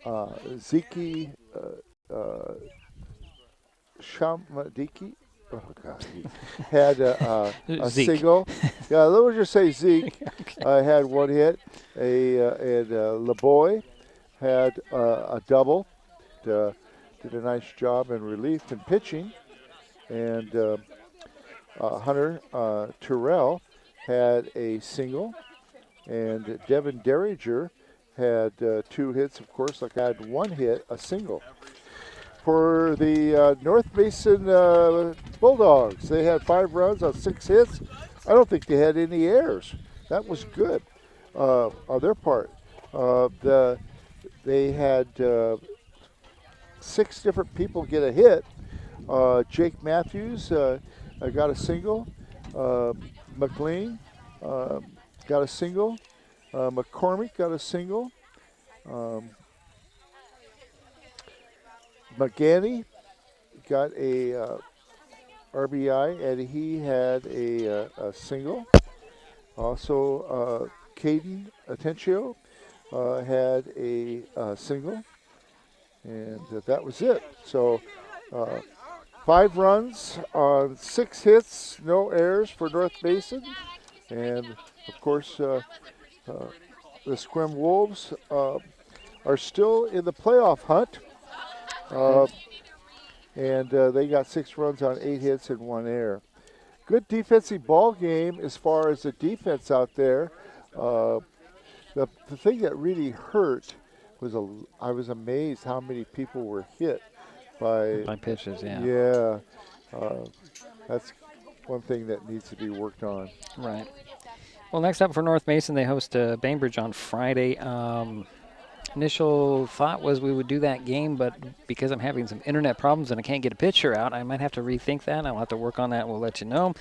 Ziki Shamadiki, oh God, he had a single. Yeah, let's just say Zeke had 1 hit. And LeBoy had a double. Did a nice job in relief and pitching. And Hunter Terrell had a single, and Devin Derringer had 2 hits, of course, like I had 1 hit, a single. For the North Mason Bulldogs, they had 5 runs on 6 hits. I don't think they had any errors. That was good on their part. They had 6 different people get a hit. Jake Matthews got a single. McLean got a single. McCormick got a single. McGanny got a RBI, and he had a single. Also, Caden Atencio had a single, and that was it. So 5 runs on 6 hits, no errors for North Mason. And, of course, the Sequim Wolves are still in the playoff hunt. And they got 6 runs on 8 hits and 1 error. Good defensive ball game as far as the defense out there. The thing that really hurt was I was amazed how many people were hit by pitches, yeah. Yeah, that's one thing that needs to be worked on. Right. Well, next up for North Mason, they host Bainbridge on Friday. Initial thought was we would do that game, but because I'm having some internet problems and I can't get a picture out, I might have to rethink that. I'll have to work on that. We'll let you know.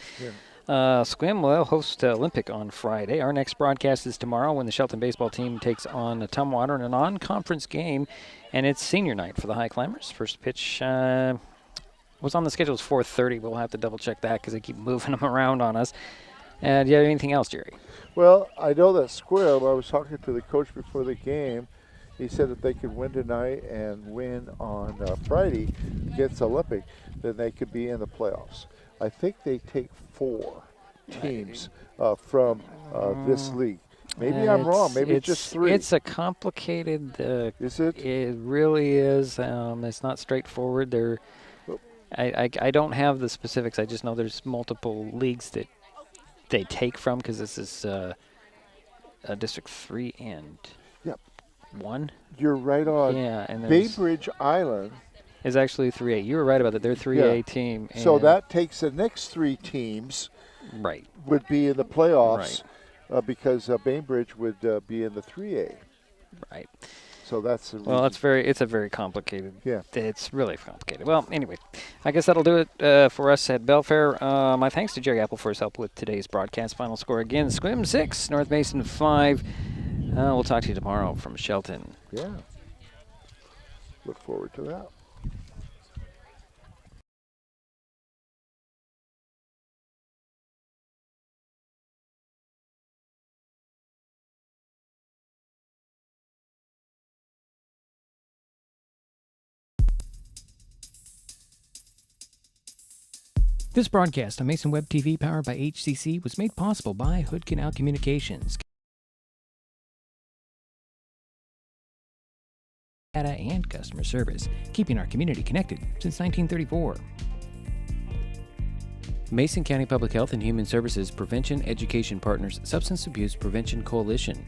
Sequim will host Olympic on Friday. Our next broadcast is tomorrow when the Shelton baseball team takes on Tumwater in a non-conference game, and it's senior night for the High Climbers. First pitch was on the schedule. It's 4:30. We'll have to double-check that because they keep moving them around on us. And do you have anything else, Jerry? Well, I know that Sequim, I was talking to the coach before the game. He said if they could win tonight and win on Friday against Olympic, then they could be in the playoffs. I think they take 4 teams from this league. Maybe I'm wrong. Maybe it's just 3. It's a complicated. Is it? It really is. It's not straightforward. I don't have the specifics. I just know there's multiple leagues that they take from because this is District 3 and 1. You're right on. Yeah, and Bainbridge Island is actually 3A. You were right about that. They're 3A team. So that takes the next 3 teams. Right. Would be in the playoffs because Bainbridge would be in the 3A. Right. So that's the well, it's a very complicated. Yeah. It's really complicated. Well, anyway, I guess that'll do it for us at Belfair. My thanks to Jerry Apple for his help with today's broadcast. Final score again: Sequim 6, North Mason 5. We'll talk to you tomorrow from Shelton. Yeah. Look forward to that. This broadcast on Mason Web TV powered by HCC was made possible by Hood Canal Communications. Data and customer service, keeping our community connected since 1934. Mason County Public Health and Human Services Prevention Education Partners Substance Abuse Prevention Coalition.